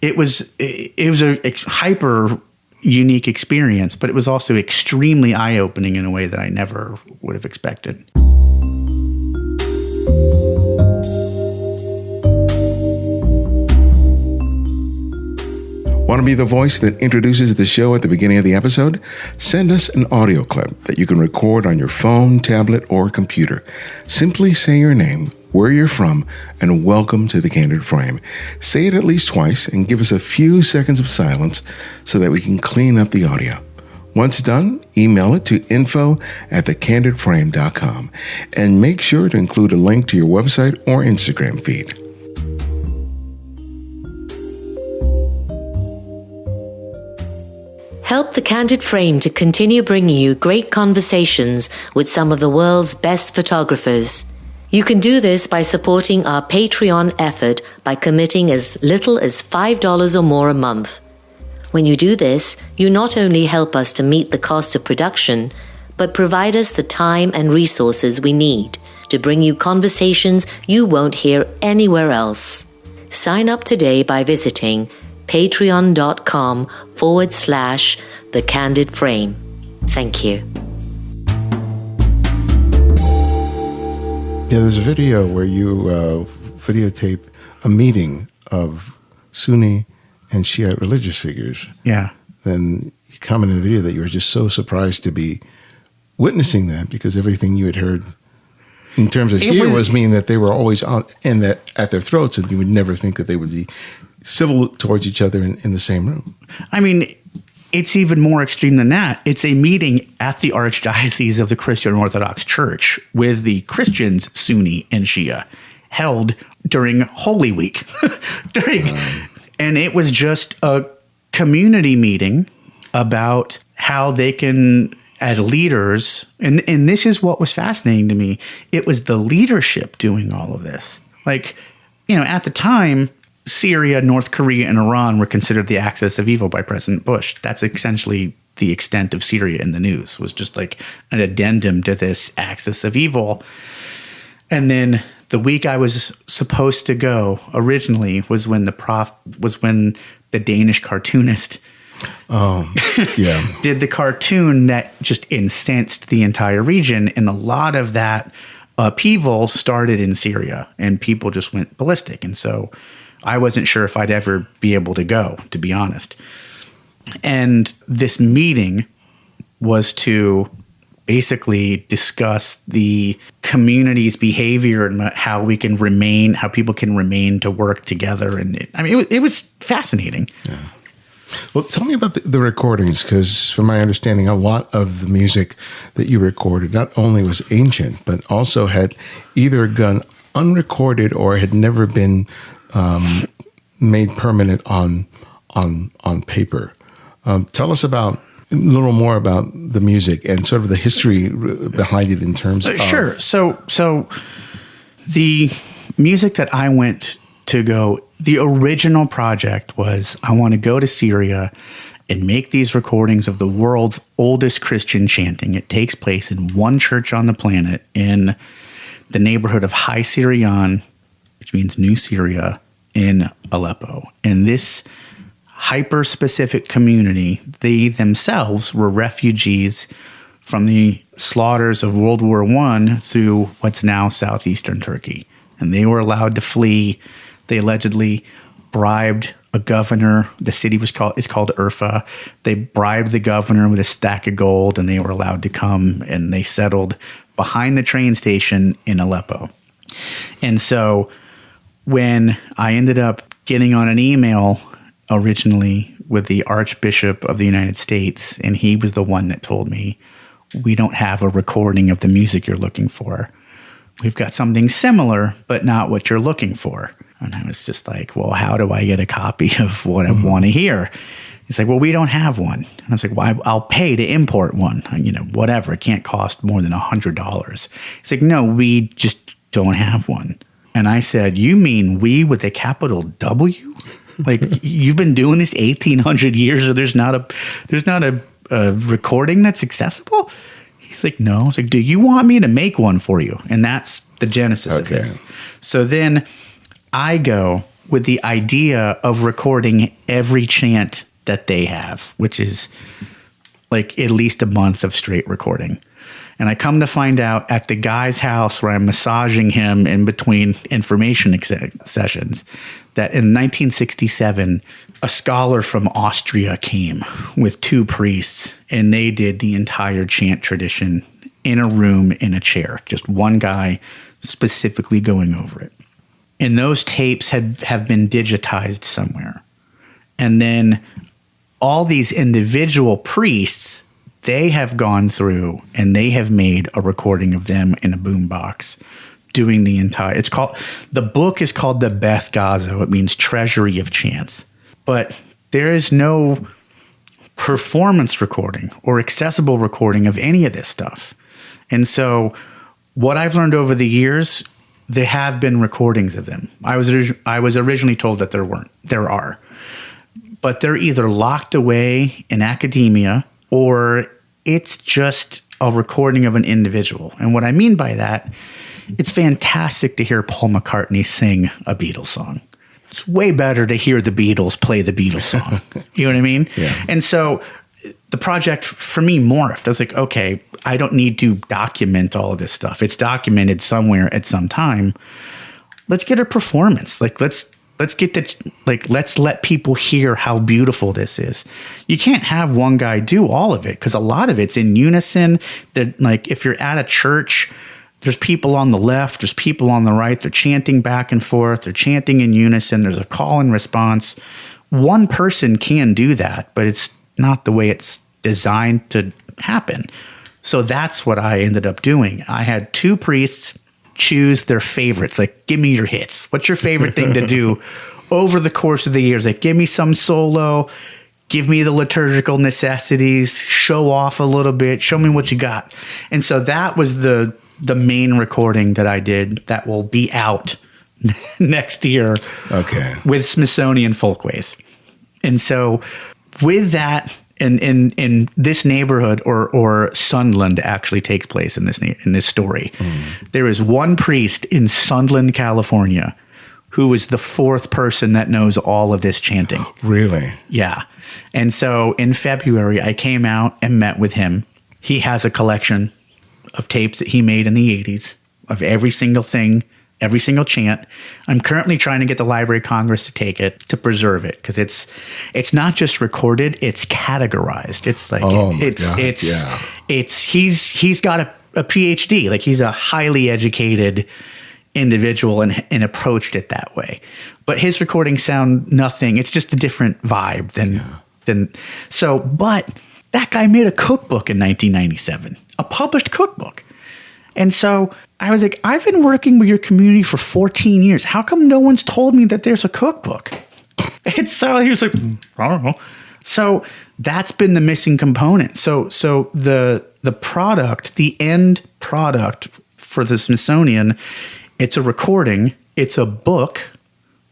it was a hyper unique experience, but it was also extremely eye-opening in a way that I never would have expected.
Want to be the voice that introduces the show at the beginning of the episode? Send us an audio clip that you can record on your phone, tablet, or computer. Simply say your name, where you're from, and welcome to The Candid Frame. Say it at least twice and give us a few seconds of silence so that we can clean up the audio. Once done, email it to info@thecandidframe.com and make sure to include a link to your website or Instagram feed.
Help The Candid Frame to continue bringing you great conversations with some of the world's best photographers. You can do this by supporting our Patreon effort by committing as little as $5 or more a month. When you do this, you not only help us to meet the cost of production, but provide us the time and resources we need to bring you conversations you won't hear anywhere else. Sign up today by visiting patreon.com/The Candid Frame. Thank you.
Yeah, there's a video where you videotape a meeting of Sunni and Shiite religious figures.
Yeah.
Then you comment in the video that you were just so surprised to be witnessing that because everything you had heard in terms of fear was meaning that they were always on and that at their throats, and you would never think that they would be civil towards each other in the same room.
I mean, it's even more extreme than that. It's a meeting at the Archdiocese of the Christian Orthodox Church with the Christians, Sunni and Shia, held during Holy Week. And it was just a community meeting about how they can, as leaders, and this is what was fascinating to me, it was the leadership doing all of this. Like, at the time, Syria, North Korea, and Iran were considered the axis of evil by President Bush. That's essentially the extent of Syria in the news, was just like an addendum to this axis of evil. And then the week I was supposed to go originally was when the Danish cartoonist did the cartoon that just incensed the entire region. And a lot of that upheaval started in Syria, and people just went ballistic. And so I wasn't sure if I'd ever be able to go, to be honest. And this meeting was to basically discuss the community's behavior and how people can remain to work together. And it was fascinating. Yeah.
Well, tell me about the recordings, because from my understanding, a lot of the music that you recorded not only was ancient, but also had either gone unrecorded or had never been made permanent on paper. Tell us a little more about the music and sort of the history behind it in terms of...
Sure. So the music that I went to go, the original project was, I want to go to Syria and make these recordings of the world's oldest Christian chanting. It takes place in one church on the planet in the neighborhood of High Syrian, which means New Syria, in Aleppo. And this hyper-specific community, they themselves were refugees from the slaughters of World War I through what's now southeastern Turkey. And they were allowed to flee. They allegedly bribed a governor. The city is called Urfa. They bribed the governor with a stack of gold, and they were allowed to come, and they settled behind the train station in Aleppo. And so when I ended up getting on an email originally with the Archbishop of the United States, and he was the one that told me, we don't have a recording of the music you're looking for. We've got something similar, but not what you're looking for. And I was just like, well, how do I get a copy of what I want to hear? He's like, well, we don't have one. And I was like, well, I'll pay to import one. Whatever. It can't cost more than $100. He's like, no, we just don't have one. And I said, you mean we with a capital W? Like, you've been doing this 1,800 years, so there's not a recording that's accessible? He's like, no. I was like, do you want me to make one for you? And that's the genesis of this. So then I go with the idea of recording every chant that they have, which is like at least a month of straight recording. And I come to find out at the guy's house where I'm massaging him in between information sessions that in 1967, a scholar from Austria came with two priests, and they did the entire chant tradition in a room in a chair, just one guy specifically going over it. And those tapes have been digitized somewhere. And then all these individual priests, they have gone through and they have made a recording of them in a boombox doing the entire, the book is called the Beth Gazo. It means treasury of chants. But there is no performance recording or accessible recording of any of this stuff. And so what I've learned over the years, there have been recordings of them. I was originally told that there weren't. There are. But they're either locked away in academia or it's just a recording of an individual. And what I mean by that, it's fantastic to hear Paul McCartney sing a Beatles song. It's way better to hear the Beatles play the Beatles song. You know what I mean?
Yeah.
And so the project for me morphed. I was like, okay, I don't need to document all of this stuff. It's documented somewhere at some time. Let's get a performance. Like let's let people hear how beautiful this is. You can't have one guy do all of it because a lot of it's in unison. That, like, if you're at a church, there's people on the left, there's people on the right. They're chanting back and forth. They're chanting in unison. There's a call and response. One person can do that, but it's not the way it's designed to happen. So that's what I ended up doing. I had two priests choose their favorites. Like, give me your hits. What's your favorite thing to do over the course of the years? Like, give me some solo, give me the liturgical necessities, show off a little bit, show me what you got. And so that was the main recording that I did that will be out next year.
Okay.
With Smithsonian Folkways. And so with that, in this neighborhood, or Sunderland actually takes place in this story. There is one priest in Sunderland, California, who is the fourth person that knows all of this chanting.
Really?
Yeah. And so in February, I came out and met with him. He has a collection of tapes that he made in the 80s of every single thing, every single chant. I'm currently trying to get the Library of Congress to take it, to preserve it, because it's not just recorded, it's categorized. It's like he's got a PhD, like he's a highly educated individual and approached it that way. But his recordings sound nothing. It's just a different vibe but that guy made a cookbook in 1997, a published cookbook. And so I was like, I've been working with your community for 14 years. How come no one's told me that there's a cookbook? And so he was like, I don't know. So that's been the missing component. So the product, the end product for the Smithsonian, it's a recording. It's a book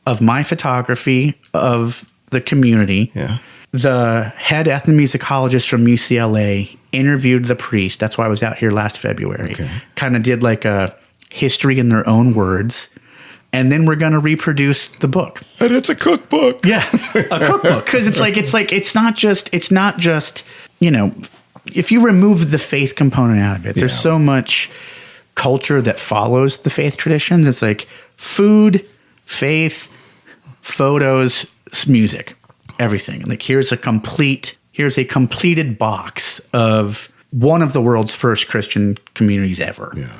of my photography of the community.
Yeah.
The head ethnomusicologist from UCLA interviewed the priest. That's why I was out here last February. Okay. Kind of did like a history in their own words. And then we're going to reproduce the book.
And it's a cookbook.
Yeah, a cookbook. Because it's not just, you know, if you remove the faith component out of it, there's so much culture that follows the faith traditions. It's like food, faith, photos, music, everything. Like here's a completed box of one of the world's first Christian communities ever. Yeah.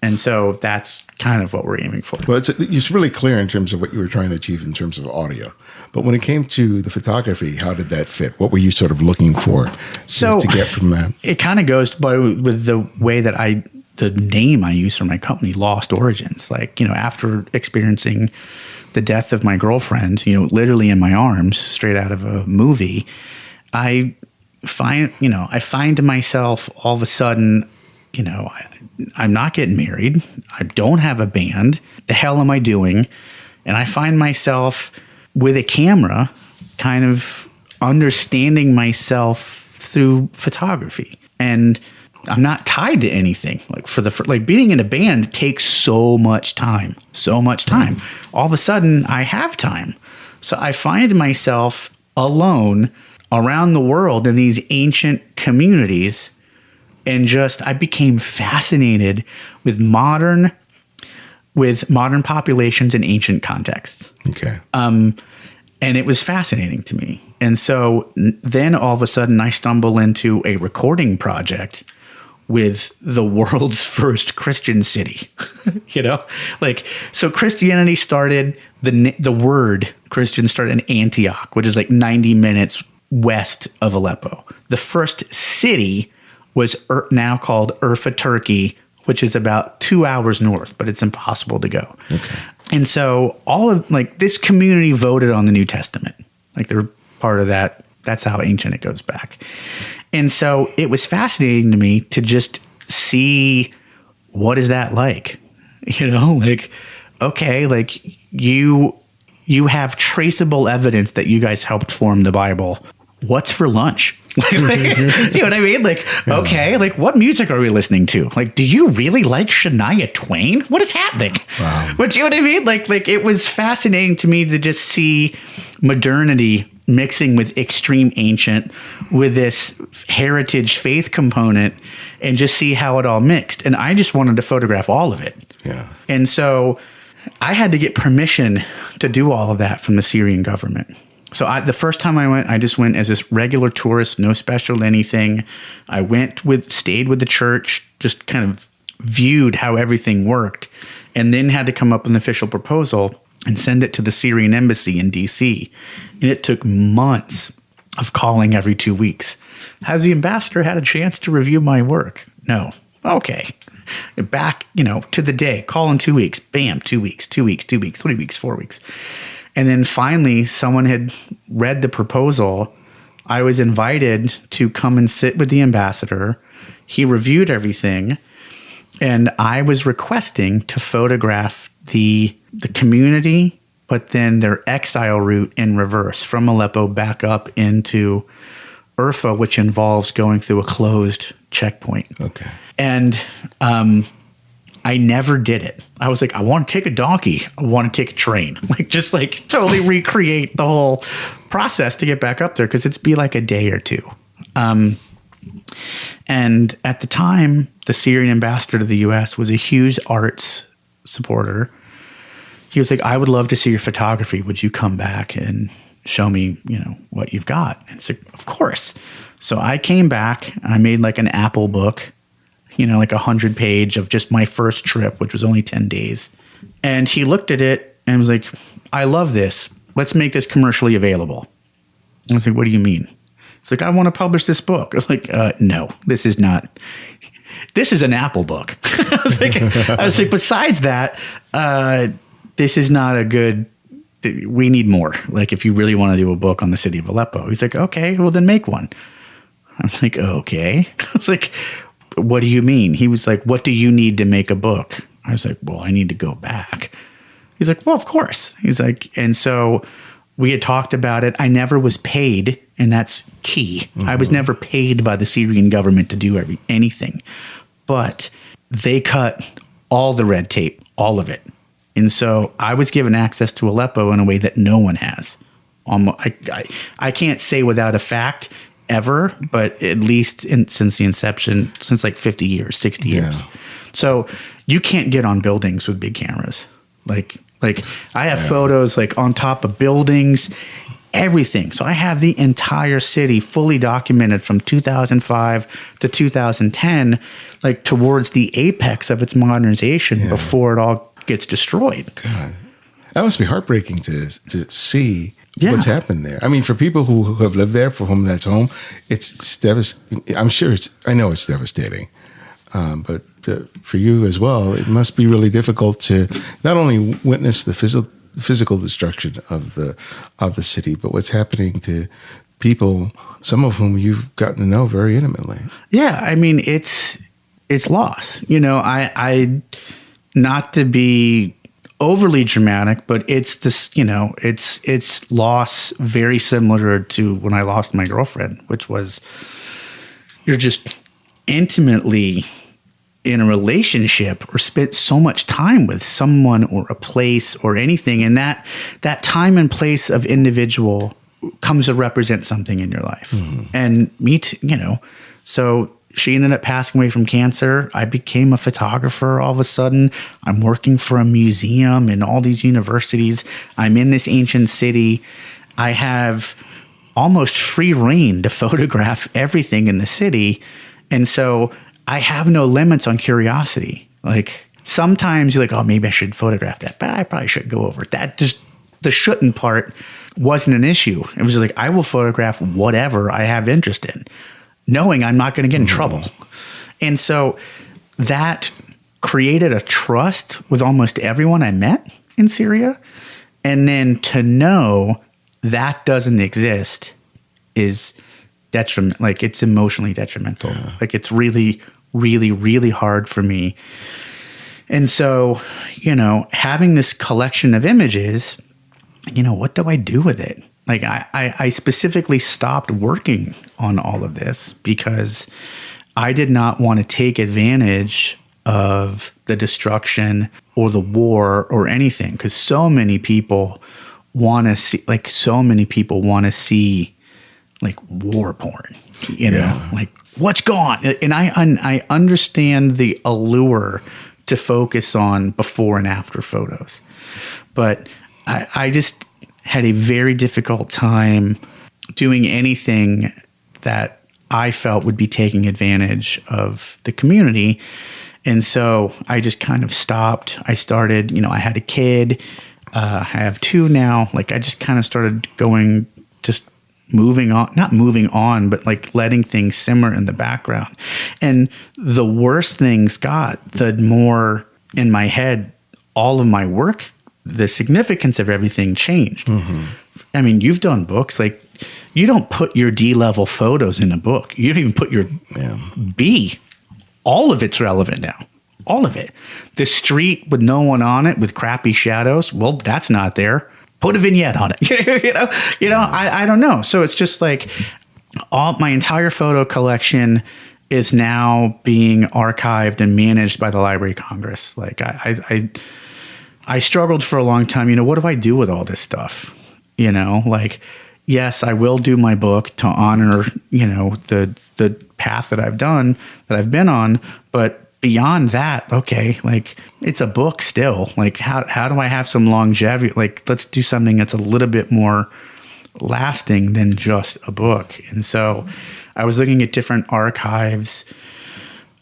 And so that's kind of what we're aiming for.
Well, it's really clear in terms of what you were trying to achieve in terms of audio. But when it came to the photography, how did that fit? What were you sort of looking for to get from that? It
kind of goes with the way that the name I use for my company, Lost Origins. Like, you know, after experiencing the death of my girlfriend, you know, literally in my arms, straight out of a movie, I find myself all of a sudden, you know, I'm not getting married. I don't have a band. The hell am I doing? And I find myself with a camera kind of understanding myself through photography. And I'm not tied to anything. Like being in a band takes so much time. All of a sudden I have time. So I find myself alone around the world in these ancient communities. And I became fascinated with modern populations in ancient contexts.
Okay.
And it was fascinating to me. And so then all of a sudden I stumble into a recording project with the world's first Christian city. You know, like, so Christianity started, the word Christian started in Antioch, which is like 90 minutes west of Aleppo. The first city was now called Urfa, Turkey, which is about 2 hours north, but it's impossible to go.
Okay.
And so all of this community voted on the New Testament. Like they're part of that. That's how ancient it goes back. And so it was fascinating to me to just see, what is that like? You know, like, okay, like you have traceable evidence that you guys helped form the Bible. What's for lunch? You know what I mean? Like, okay, like what music are we listening to? Like, do you really like Shania Twain? What is happening?
Wow.
But you know what I mean? Like it was fascinating to me to just see modernity mixing with extreme ancient with this heritage faith component and just see how it all mixed. And I just wanted to photograph all of it.
Yeah.
And so I had to get permission to do all of that from the Syrian government. So the first time I just went as this regular tourist, no special anything. I stayed with the church, just kind of viewed how everything worked, and then had to come up with an official proposal and send it to the Syrian Embassy in D.C. And it took months of calling every 2 weeks. Has the ambassador had a chance to review my work? No. Okay. Back, to the day. Call in 2 weeks. Bam, 2 weeks, 2 weeks, 2 weeks, 3 weeks, 4 weeks. And then finally, someone had read the proposal. I was invited to come and sit with the ambassador. He reviewed everything. And I was requesting to photograph the the community, but then their exile route in reverse from Aleppo back up into Urfa, which involves going through a closed checkpoint.
Okay.
And I never did it. I was like, I want to take a donkey. I want to take a train. Just totally recreate the whole process to get back up there, because it'd be like a day or two. And at the time, the Syrian ambassador to the U.S. was a huge arts supporter. He was like, I would love to see your photography. Would you come back and show me, what you've got? And it's like, of course. So I came back. I made an Apple book, 100-page of just my first trip, which was only 10 days. And he looked at it and was like, I love this. Let's make this commercially available. I was like, what do you mean? It's like, I want to publish this book. I was like, no, this is not. This is an Apple book. I was like, besides that, this is not a good. We need more. If you really want to do a book on the city of Aleppo. He's like, okay, well then make one. I was like, okay. I was like, what do you mean? He was like, what do you need to make a book? I was like, well, I need to go back. He's like, well, of course. He's like, and so we had talked about it. I never was paid, and that's key. Mm-hmm. I was never paid by the Syrian government to do anything. But they cut all the red tape, all of it. And so I was given access to Aleppo in a way that no one has. I can't say without a fact ever, but at least since the inception, since 50 years, 60 years. So you can't get on buildings with big cameras. I have photos on top of buildings, everything. So I have the entire city fully documented from 2005 to 2010, towards the apex of its modernization before it all gets destroyed.
God, that must be heartbreaking to see what's happened there. I mean, for people who have lived there, for whom that's home, it's devastating. I'm sure I know it's devastating. But for you as well, it must be really difficult to not only witness the physical destruction of the city, but what's happening to people, some of whom you've gotten to know very intimately.
Yeah, I mean, it's loss. I not to be overly dramatic, but it's this. It's loss very similar to when I lost my girlfriend, which was you're just intimately in a relationship or spent so much time with someone or a place or anything. And that time and place of individual comes to represent something in your life. Mm-hmm. And me too, so she ended up passing away from cancer. I became a photographer all of a sudden. I'm working for a museum in all these universities. I'm in this ancient city. I have almost free reign to photograph everything in the city. And so I have no limits on curiosity. Sometimes you're like, oh, maybe I should photograph that, but I probably should go over it. That just the shouldn't part wasn't an issue. It was just I will photograph whatever I have interest in, knowing I'm not going to get in trouble. And so that created a trust with almost everyone I met in Syria. And then to know that doesn't exist is detrimental. It's emotionally detrimental. Yeah. It's really, really, really hard for me. And so, having this collection of images, what do I do with it? I specifically stopped working on all of this because I did not want to take advantage of the destruction or the war or anything, because so many people want to see, war porn, what's gone. And I understand the allure to focus on before and after photos, but I just had a very difficult time doing anything that I felt would be taking advantage of the community. And so I just kind of stopped. I started, I had a kid. I have two now. I just kind of started not moving on, but letting things simmer in the background. And the worse things got, the more in my head, all of my work, the significance of everything changed. Mm-hmm. I mean, you've done books. You don't put your D-level photos in a book. You don't even put your B. All of it's relevant now. All of it. The street with no one on it with crappy shadows. Well, that's not there. Put a vignette on it. I don't know. So it's just like my entire photo collection is now being archived and managed by the Library of Congress. Like I struggled for a long time. What do I do with all this stuff? Like, yes, I will do my book to honor, the path that I've been on. But beyond that, okay, like it's a book still. Like how do I have some longevity? Like, let's do something that's a little bit more lasting than just a book. And so I was looking at different archives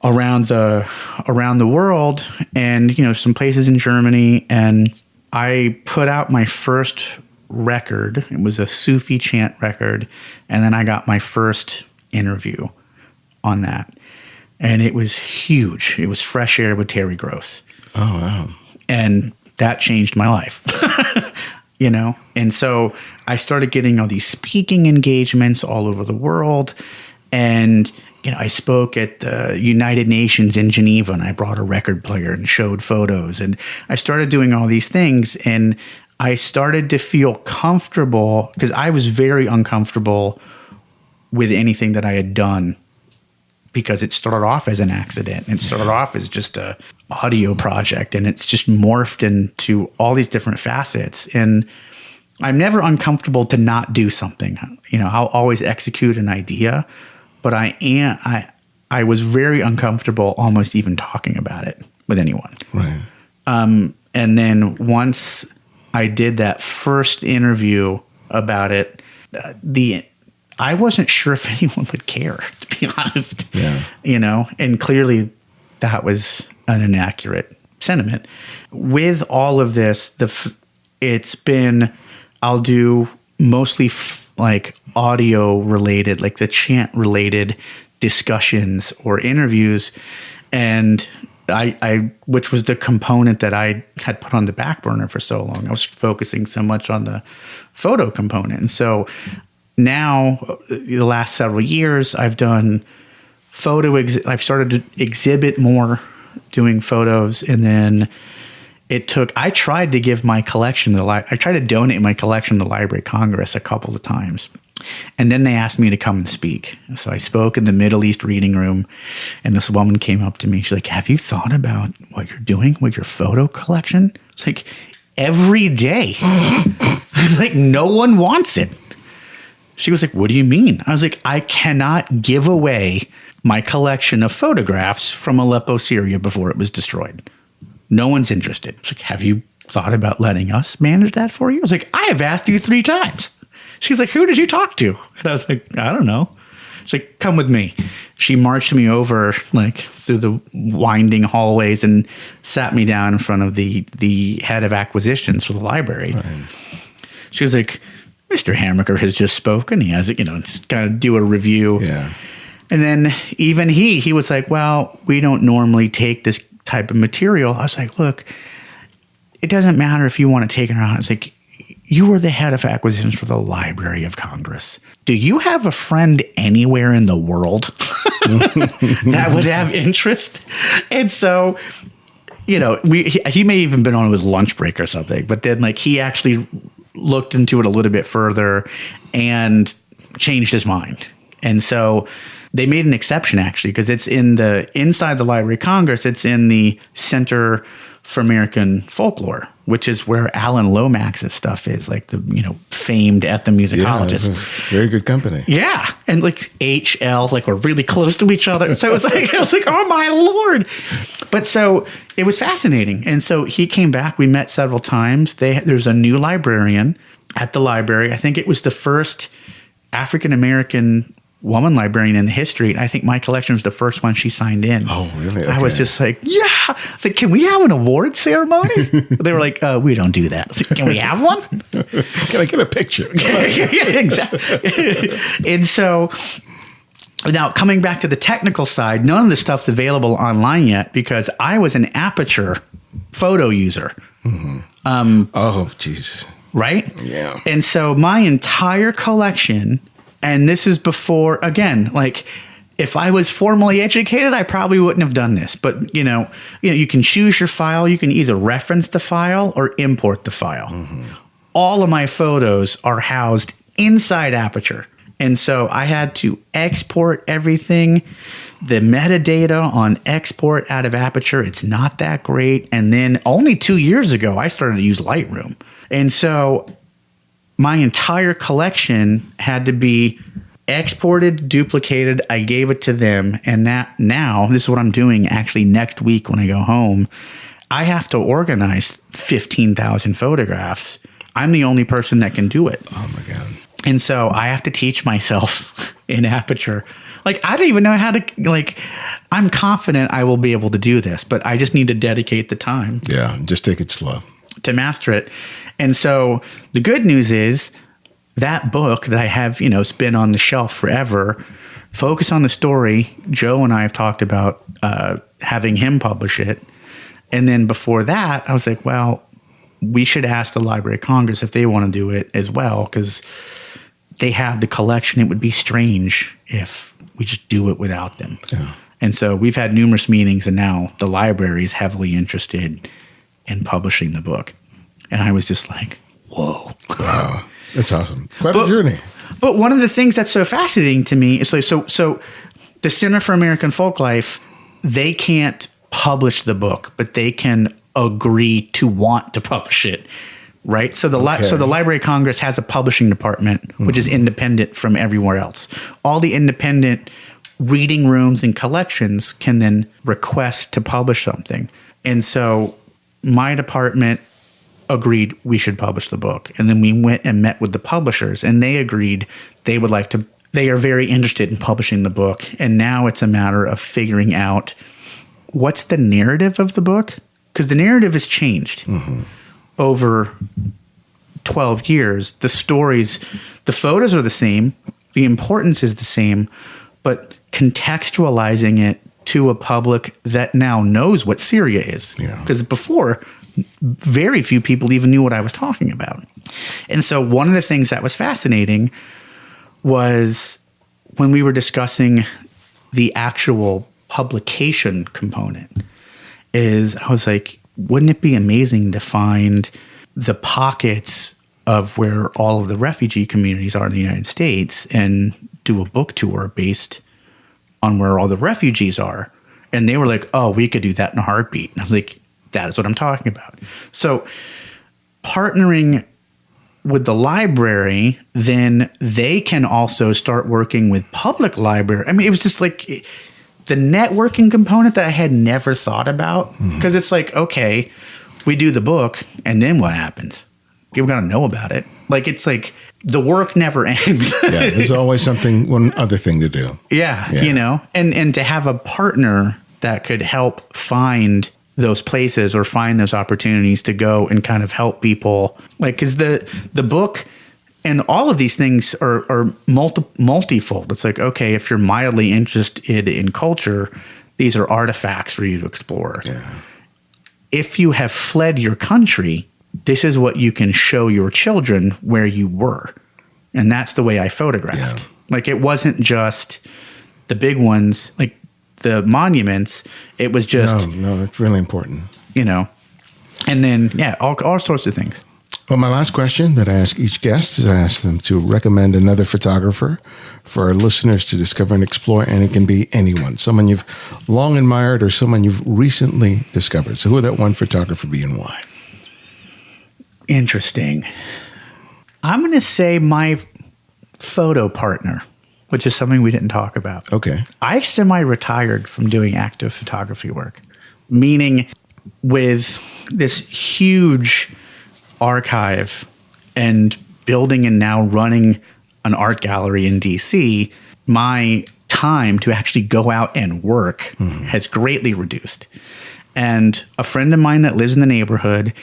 around the world and, some places in Germany. And I put out my first record. It was a Sufi chant record. And then I got my first interview on that. And it was huge. It was Fresh Air with Terry Gross.
Oh, wow.
And that changed my life, And so I started getting all these speaking engagements all over the world. And, I spoke at the United Nations in Geneva, and I brought a record player and showed photos. And I started doing all these things. And I started to feel comfortable because I was very uncomfortable with anything that I had done, because it started off as an accident. It started off as just a audio project, and it's just morphed into all these different facets. And I'm never uncomfortable to not do something. I'll always execute an idea, but I was very uncomfortable almost even talking about it with anyone.
Right.
And then once I did that first interview about it, I wasn't sure if anyone would care, to be honest.
Yeah.
And clearly that was an inaccurate sentiment. With all of this, it's been, I'll do mostly like audio related, like the chant related discussions or interviews. And I which was the component that I had put on the back burner for so long. I was focusing so much on the photo component. And so now, the last several years, I've done I've started to exhibit more, doing photos, and then I tried to give my collection I tried to donate my collection to the Library of Congress a couple of times, and then they asked me to come and speak. So I spoke in the Middle East reading room, and this woman came up to me. She's like, "Have you thought about what you're doing with your photo collection?" It's like, every day. Like, no one wants it. She was like, "What do you mean?" I was like, "I cannot give away my collection of photographs from Aleppo, Syria before it was destroyed. No one's interested." She's like, "Have you thought about letting us manage that for you?" I was like, "I have asked you 3 times. She's like, "Who did you talk to?" And I was like, "I don't know." She's like, "Come with me." She marched me over like through the winding hallways and sat me down in front of the head of acquisitions for the library. Right. She was like, "Mr. Hamacher has just spoken. He has, just kind of do a review." Yeah. And then even he was like, "Well, we don't normally take this type of material." I was like, "Look, it doesn't matter if you want to take it or not." It's like, you were the head of acquisitions for the Library of Congress. Do you have a friend anywhere in the world that would have interest? And so, he may even been on his lunch break or something, but then he actually looked into it a little bit further and changed his mind. And so they made an exception, actually, because it's inside the Library of Congress. It's in the Center for American Folklore, which is where Alan Lomax's stuff is, like the famed ethnomusicologist.
Yeah, very good company.
Yeah, and HL, we're really close to each other. So I was like, oh my Lord! But so it was fascinating, and so he came back. We met several times. There's a new librarian at the library. I think it was the first African American woman librarian in the history. And I think my collection was the first one she signed in.
Oh, really? Okay.
I was just like, yeah. I was like, "Can we have an award ceremony?" They were like, "We don't do that." I was like, "Can we have one?"
Can I get a picture?
Yeah, exactly. And so now coming back to the technical side, none of this stuff's available online yet because I was an Aperture photo user. Mm-hmm.
Oh, jeez.
Right?
Yeah.
And so my entire collection, and this is before, again, if I was formally educated, I probably wouldn't have done this. But, you can choose your file. You can either reference the file or import the file. Mm-hmm. All of my photos are housed inside Aperture. And so I had to export everything. The metadata on export out of Aperture, it's not that great. And then only 2 years ago, I started to use Lightroom. And so my entire collection had to be exported, duplicated. I gave it to them. And now, this is what I'm doing actually next week when I go home. I have to organize 15,000 photographs. I'm the only person that can do it.
Oh, my God.
And so I have to teach myself in Aperture. Like, I don't even know how to, I'm confident I will be able to do this, but I just need to dedicate the time.
Yeah, just take it slow.
To master it. And so the good news is that book that I have, it's been on the shelf forever, Focus on the Story. Joe and I have talked about having him publish it. And then before that, I was like, well, we should ask the Library of Congress if they want to do it as well, because they have the collection. It would be strange if we just do it without them. Yeah. And so we've had numerous meetings, and now the library is heavily interested in publishing the book. And I was just like, whoa.
Wow. That's awesome. Quite a journey.
But one of the things that's so fascinating to me is so the Center for American Folklife, they can't publish the book, but they can agree to want to publish it, right? So the Library of Congress has a publishing department, which is independent from everywhere else. All the independent reading rooms and collections can then request to publish something. And so my department agreed we should publish the book. And then we went and met with the publishers, and they agreed they would like to. They are very interested in publishing the book. And now it's a matter of figuring out what's the narrative of the book, because the narrative has changed over 12 years. The stories, the photos are the same. The importance is the same, but contextualizing it to a public that now knows what Syria is. Because before, very few people even knew what I was talking about. And so one of the things that was fascinating was when we were discussing the actual publication component, is I was like, wouldn't it be amazing to find the pockets of where all of the refugee communities are in the United States and do a book tour based on where all the refugees are? And they were like, oh, we could do that in a heartbeat. And I was like, that is what I'm talking about. So partnering with the library, then they can also start working with public library. I mean, it was just like the networking component that I had never thought about, because it's like, okay, we do the book, and then what happens? People got to know about it. Like, it's like the work never ends.
Yeah, there's always one other thing to do.
Yeah. And to have a partner that could help find those places or find those opportunities to go and kind of help people. Like, because the book and all of these things are multifold. It's like, okay, if you're mildly interested in culture, these are artifacts for you to explore. Yeah. If you have fled your country, this is what you can show your children where you were. And that's the way I photographed. Yeah. Like, it wasn't just the big ones, like the monuments. It was just...
No, that's really important.
And then, all sorts of things.
Well, my last question that I ask each guest is I ask them to recommend another photographer for our listeners to discover and explore, and it can be anyone, someone you've long admired or someone you've recently discovered. So who would that one photographer be and why?
Interesting. I'm going to say my photo partner, which is something we didn't talk about.
Okay.
I semi-retired from doing active photography work, meaning with this huge archive and building and now running an art gallery in DC, my time to actually go out and work has greatly reduced. And a friend of mine that lives in the neighborhood,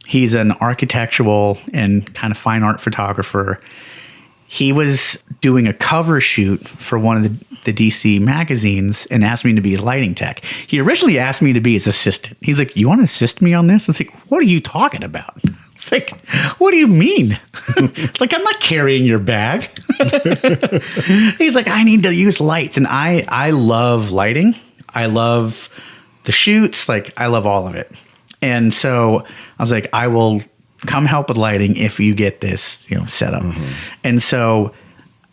he's an architectural and kind of fine art photographer. He was doing a cover shoot for one of the DC magazines and asked me to be his lighting tech. He originally asked me to be his assistant. He's like, you want to assist me on this? I was like, what are you talking about? It's like, what do you mean? It's like, I'm not carrying your bag. He's like, I need to use lights. And I love lighting. I love the shoots. Like, I love all of it. And so I was like, I will come help with lighting if you get this, set up. Mm-hmm. And so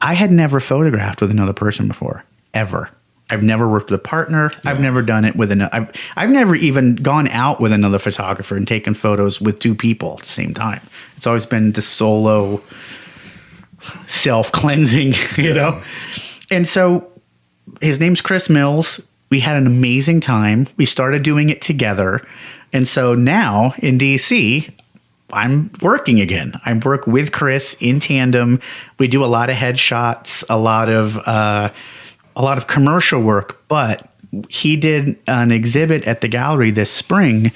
I had never photographed with another person before, ever. I've never worked with a partner. Yeah. I've never done it with I've never even gone out with another photographer and taken photos with two people at the same time. It's always been the solo self-cleansing, you know? And so his name's Chris Mills. We had an amazing time. We started doing it together. And so now in DC, I'm working again. I work with Chris in tandem. We do a lot of headshots, a lot of commercial work, but he did an exhibit at the gallery this spring.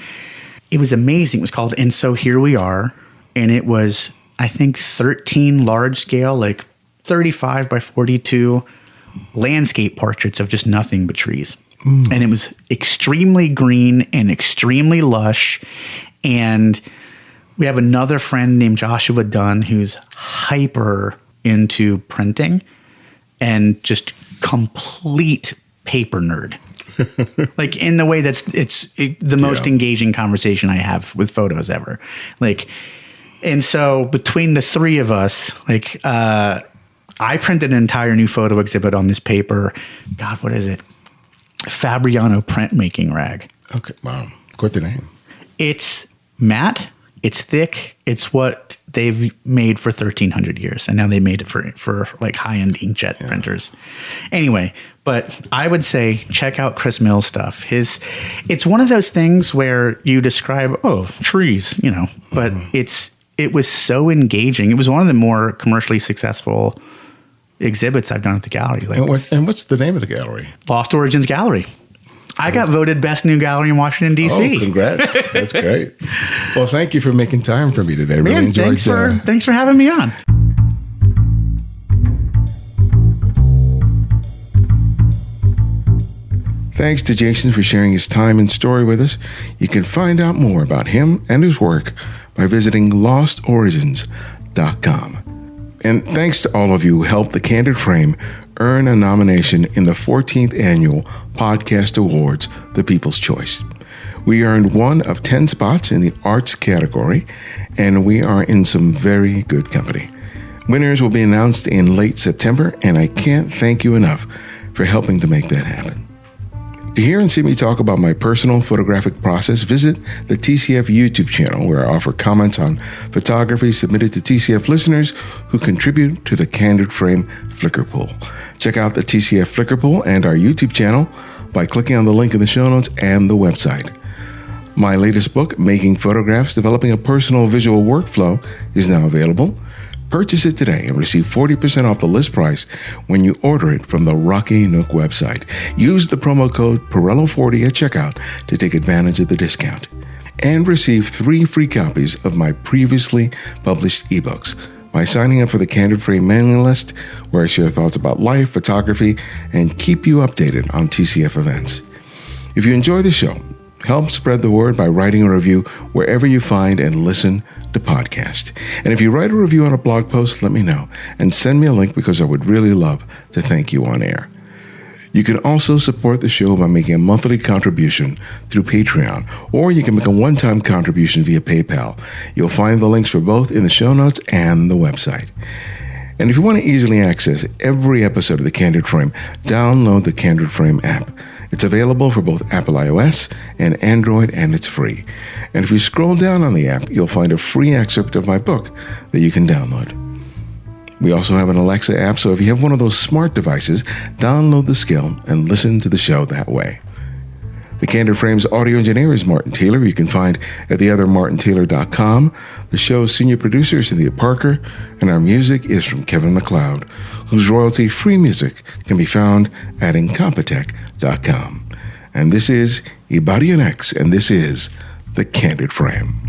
It was amazing. It was called And So Here We Are. And it was, I think, 13 large scale, like 35 by 42 landscape portraits of just nothing but trees. Mm. And it was extremely green and extremely lush. And we have another friend named Joshua Dunn who's hyper into printing and just complete paper nerd. Like, in the way that's the most engaging conversation I have with photos ever. Like, and so between the three of us, like, I printed an entire new photo exhibit on this paper. God, what is it? Fabriano printmaking rag.
Okay, wow. What's the name?
It's matte. It's thick. It's what they've made for 1,300 years. And now they made it for like high-end inkjet printers. Anyway, but I would say check out Chris Mills' stuff. It's one of those things where you describe, trees, but it was so engaging. It was one of the more commercially successful exhibits I've done at the gallery. Like,
and what's the name of the gallery?
Lost Origins Gallery. I got voted best new gallery in Washington, D.C.
Oh, congrats. That's great. Well, thank you for making time for me today. Really enjoyed it.
Thanks for having me on.
Thanks to Jason for sharing his time and story with us. You can find out more about him and his work by visiting lostorigins.com. And thanks to all of you who helped The Candid Frame earn a nomination in the 14th Annual Podcast Awards, The People's Choice. We earned one of 10 spots in the arts category, and we are in some very good company. Winners will be announced in late September, and I can't thank you enough for helping to make that happen. To hear and see me talk about my personal photographic process, visit the TCF YouTube channel, where I offer comments on photography submitted to TCF listeners who contribute to the Candid Frame Flickr pool. Check out the TCF Flickr pool and our YouTube channel by clicking on the link in the show notes and the website. My latest book, Making Photographs, Developing a Personal Visual Workflow, is now available. Purchase it today and receive 40% off the list price when you order it from the Rocky Nook website. Use the promo code Pirello40 at checkout to take advantage of the discount. And receive 3 free copies of my previously published ebooks by signing up for the Candid Frame mailing list, where I share thoughts about life, photography, and keep you updated on TCF events. If you enjoy the show, help spread the word by writing a review wherever you find and listen to podcasts. And if you write a review on a blog post, let me know and send me a link, because I would really love to thank you on air. You can also support the show by making a monthly contribution through Patreon, or you can make a one-time contribution via PayPal. You'll find the links for both in the show notes and the website. And if you want to easily access every episode of The Candid Frame, download the Candid Frame app. It's available for both Apple iOS and Android, and it's free. And if you scroll down on the app, you'll find a free excerpt of my book that you can download. We also have an Alexa app, so if you have one of those smart devices, download the skill and listen to the show that way. The Candid Frame's audio engineer is Martin Taylor. You can find at theothermartintaylor.com. The show's senior producer is Cynthia Parker, and our music is from Kevin MacLeod, whose royalty-free music can be found at Incompetech.com. And this is Ibadianex, and this is The Candid Frame.